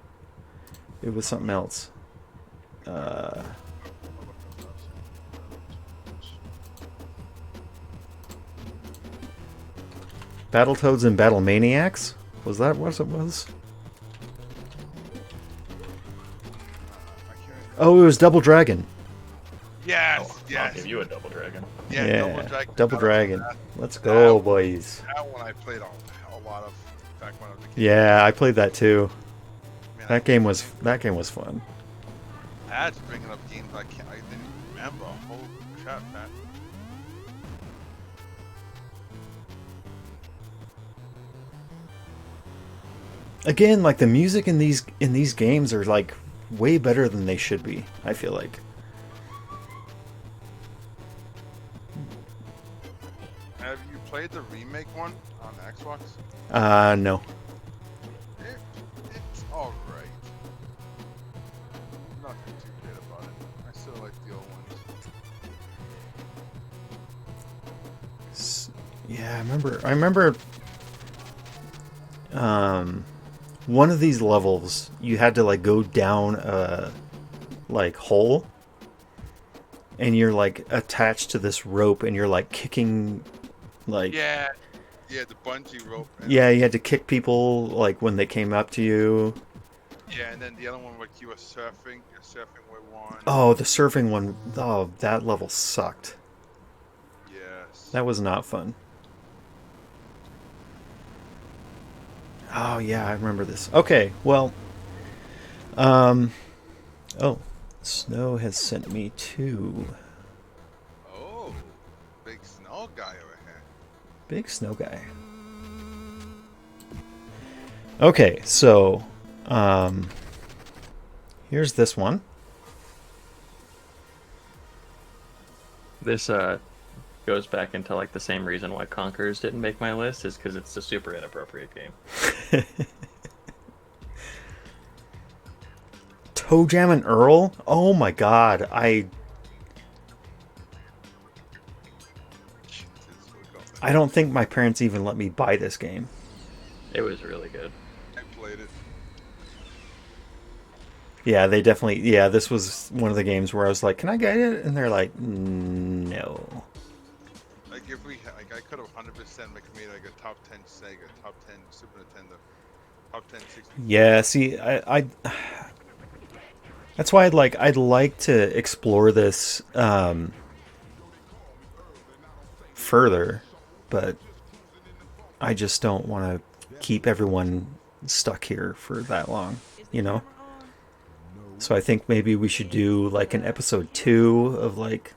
It was something else. Battletoads and Battle Maniacs? Was that what it was? Oh, it was Double Dragon. Yes, I'll yes. give you a double dragon. Yeah, Double Dragon. Let's go, boys. That one I played a lot of back when I was a kid. Yeah, I played that too. Man, That game was fun. That's bringing up games I didn't remember. Holy crap, Pat. Again, like the music in these games are like way better than they should be, I feel like. Have you played the remake one on Xbox? No. It's alright. Nothing too great about it. I still like the old ones. Yeah, I remember one of these levels you had to like go down a like hole and you're like attached to this rope and you're like kicking like Yeah, the bungee rope. yeah, you had to kick people like when they came up to you. Yeah, and then the other one, like you were surfing. You're surfing with one. Oh, the surfing one. Oh, that level sucked. Yes. That was not fun. Oh yeah, I remember this. Okay, well, oh, Snow has sent me to Oh, big snow guy over here. Big Snow Guy. Okay, so here's this one. This goes back into like the same reason why Conquerors didn't make my list is because it's a super inappropriate game. Toe Jam and Earl? Oh my god, I don't think my parents even let me buy this game. It was really good. I played it. Yeah, they definitely. Yeah, this was one of the games where I was like, "Can I get it?" And they're like, "No." Like if we, like I could have 100% made like a top 10 Sega, top 10 Super Nintendo, top 10 60. Yeah, see, I that's why I'd like to explore this further, but I just don't want to keep everyone stuck here for that long, you know? So I think maybe we should do like an episode 2 of like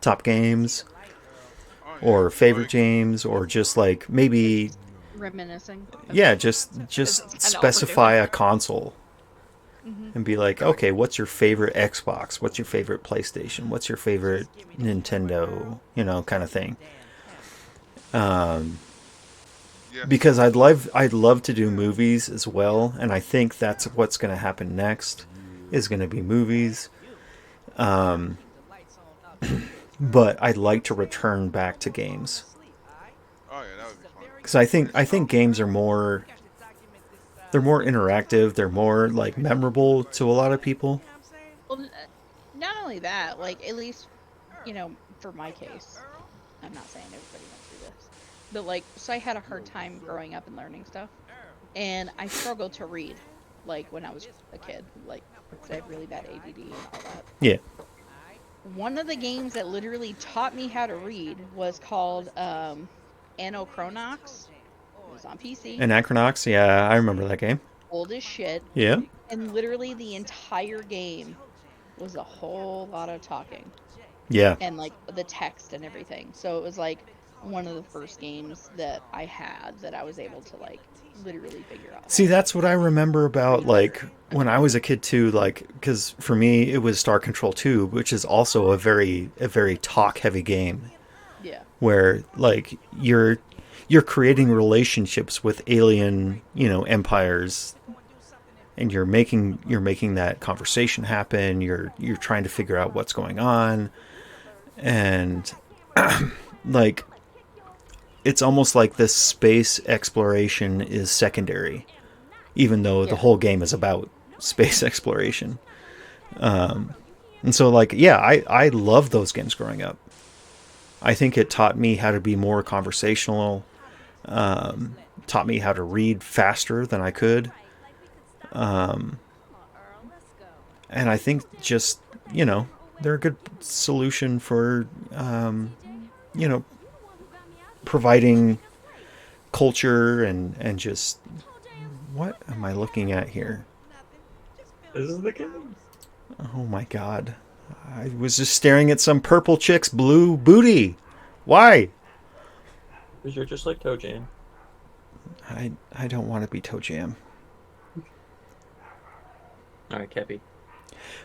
top games or favorite games, or just like maybe Reminiscing. yeah, just specify a console and be like, okay, what's your favorite Xbox? What's your favorite PlayStation? What's your favorite Nintendo? You know, kind of thing. Because I'd love to do movies as well, and I think that's what's going to happen next is going to be movies. But I'd like to return back to games. Oh yeah, that would be fun. Because I think games are more interactive. They're more like memorable to a lot of people. Well, not only that, like at least, you know, for my case, I'm not saying everybody went through this, but like, so I had a hard time growing up and learning stuff, and I struggled to read, like when I was a kid, like because I had really bad ADD and all that. Yeah. One of the games that literally taught me how to read was called Anno Chronox. It was on PC. Anachronox, yeah, I remember that game. Old as shit. Yeah. And literally the entire game was a whole lot of talking. Yeah. And like the text and everything. So it was like one of the first games that I had that I was able to like literally figure out. See, that's what I remember about like when I was a kid too, like because for me it was Star Control 2, which is also a very talk heavy game. Yeah. Where like you're creating relationships with alien, you know, empires and you're making that conversation happen. You're trying to figure out what's going on, and like it's almost like this space exploration is secondary, even though the whole game is about space exploration. And so, like, yeah, I loved those games growing up. I think it taught me how to be more conversational, taught me how to read faster than I could. And I think just, they're a good solution for, providing culture and just, what am I looking at here? This is the game. Oh my god. I was just staring at some purple chick's blue booty. Why? Because you're just like Toe Jam. I don't want to be Toe Jam. Alright, Kepi.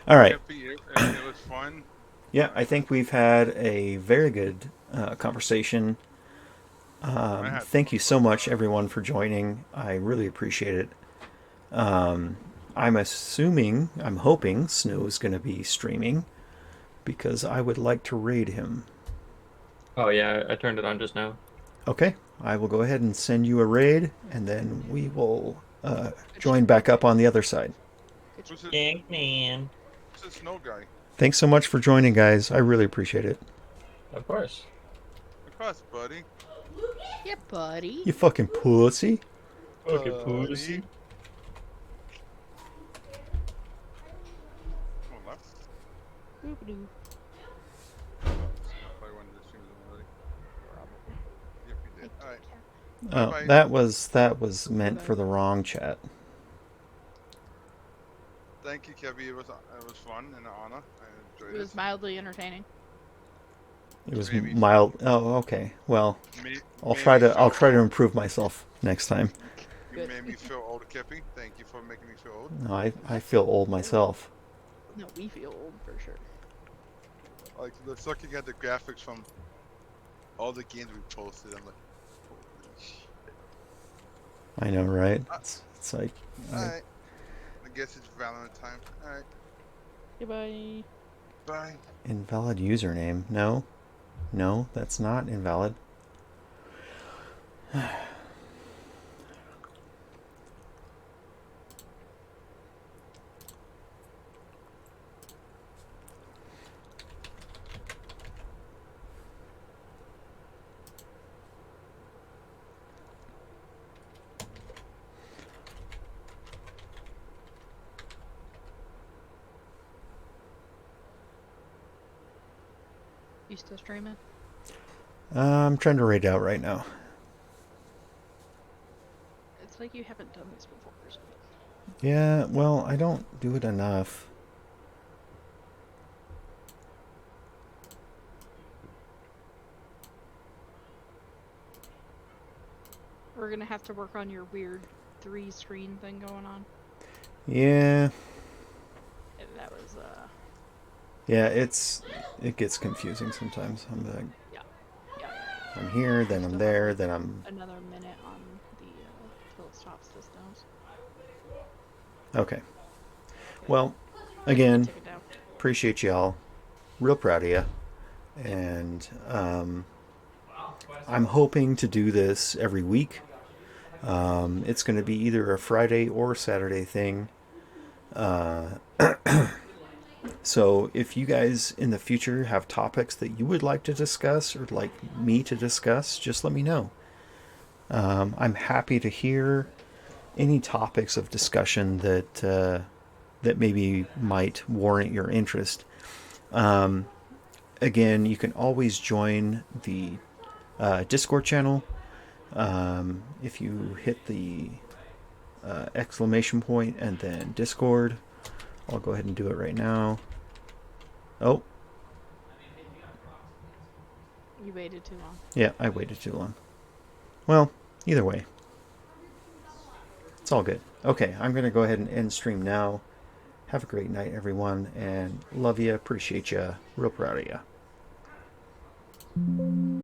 Alright. Kepi, it was fun. Yeah, I think we've had a very good conversation. Thank you so much, everyone, for joining. I really appreciate it. I'm hoping Snow is going to be streaming because I would like to raid him. Oh yeah, I turned it on just now. Okay, I will go ahead and send you a raid, and then we will join back up on the other side. Yank man. Who's this Snow guy? Thanks so much for joining, guys. I really appreciate it. Of course. Of course, buddy. Yeah, buddy. You fucking pussy. Fucking pussy. Boop-a-doo. Oh, Bye-bye. that was meant for the wrong chat. Thank you, Kepi. It was fun and an honor. I enjoyed It was mildly entertaining. It was Maybe. mild. Oh, okay. Well, May- I'll maybe try to so. improve myself next time. You made me feel old, Kepi. Thank you for making me feel old. No, I feel old myself. No, we feel old for sure. Like, let's looking at the graphics from all the games we posted. I'm like, holy shit. I know, right? It's like Alright. I guess it's Valentine. Alright. Goodbye. Bye. invalid username. No, that's not invalid. You still streaming? I'm trying to raid out right now. It's like you haven't done this before or something. Yeah, well, I don't do it enough. We're gonna have to work on your weird 3-screen thing going on. Yeah. That was Yeah, it gets confusing sometimes. I'm like, yeah. I'm here, then I'm there, then I'm. Another minute on the till it stops systems. Okay. Well, again, Take it down. appreciate y'all. Real proud of you. And I'm hoping to do this every week. It's going to be either a Friday or Saturday thing. So if you guys in the future have topics that you would like to discuss or like me to discuss, just let me know. I'm happy to hear any topics of discussion that that maybe might warrant your interest. Again, you can always join the Discord channel. If you hit the exclamation point and then Discord, I'll go ahead and do it right now. Oh. You waited too long. Yeah, I waited too long. Well, either way. It's all good. Okay, I'm going to go ahead and end stream now. Have a great night, everyone, and love you, appreciate you, real proud of you.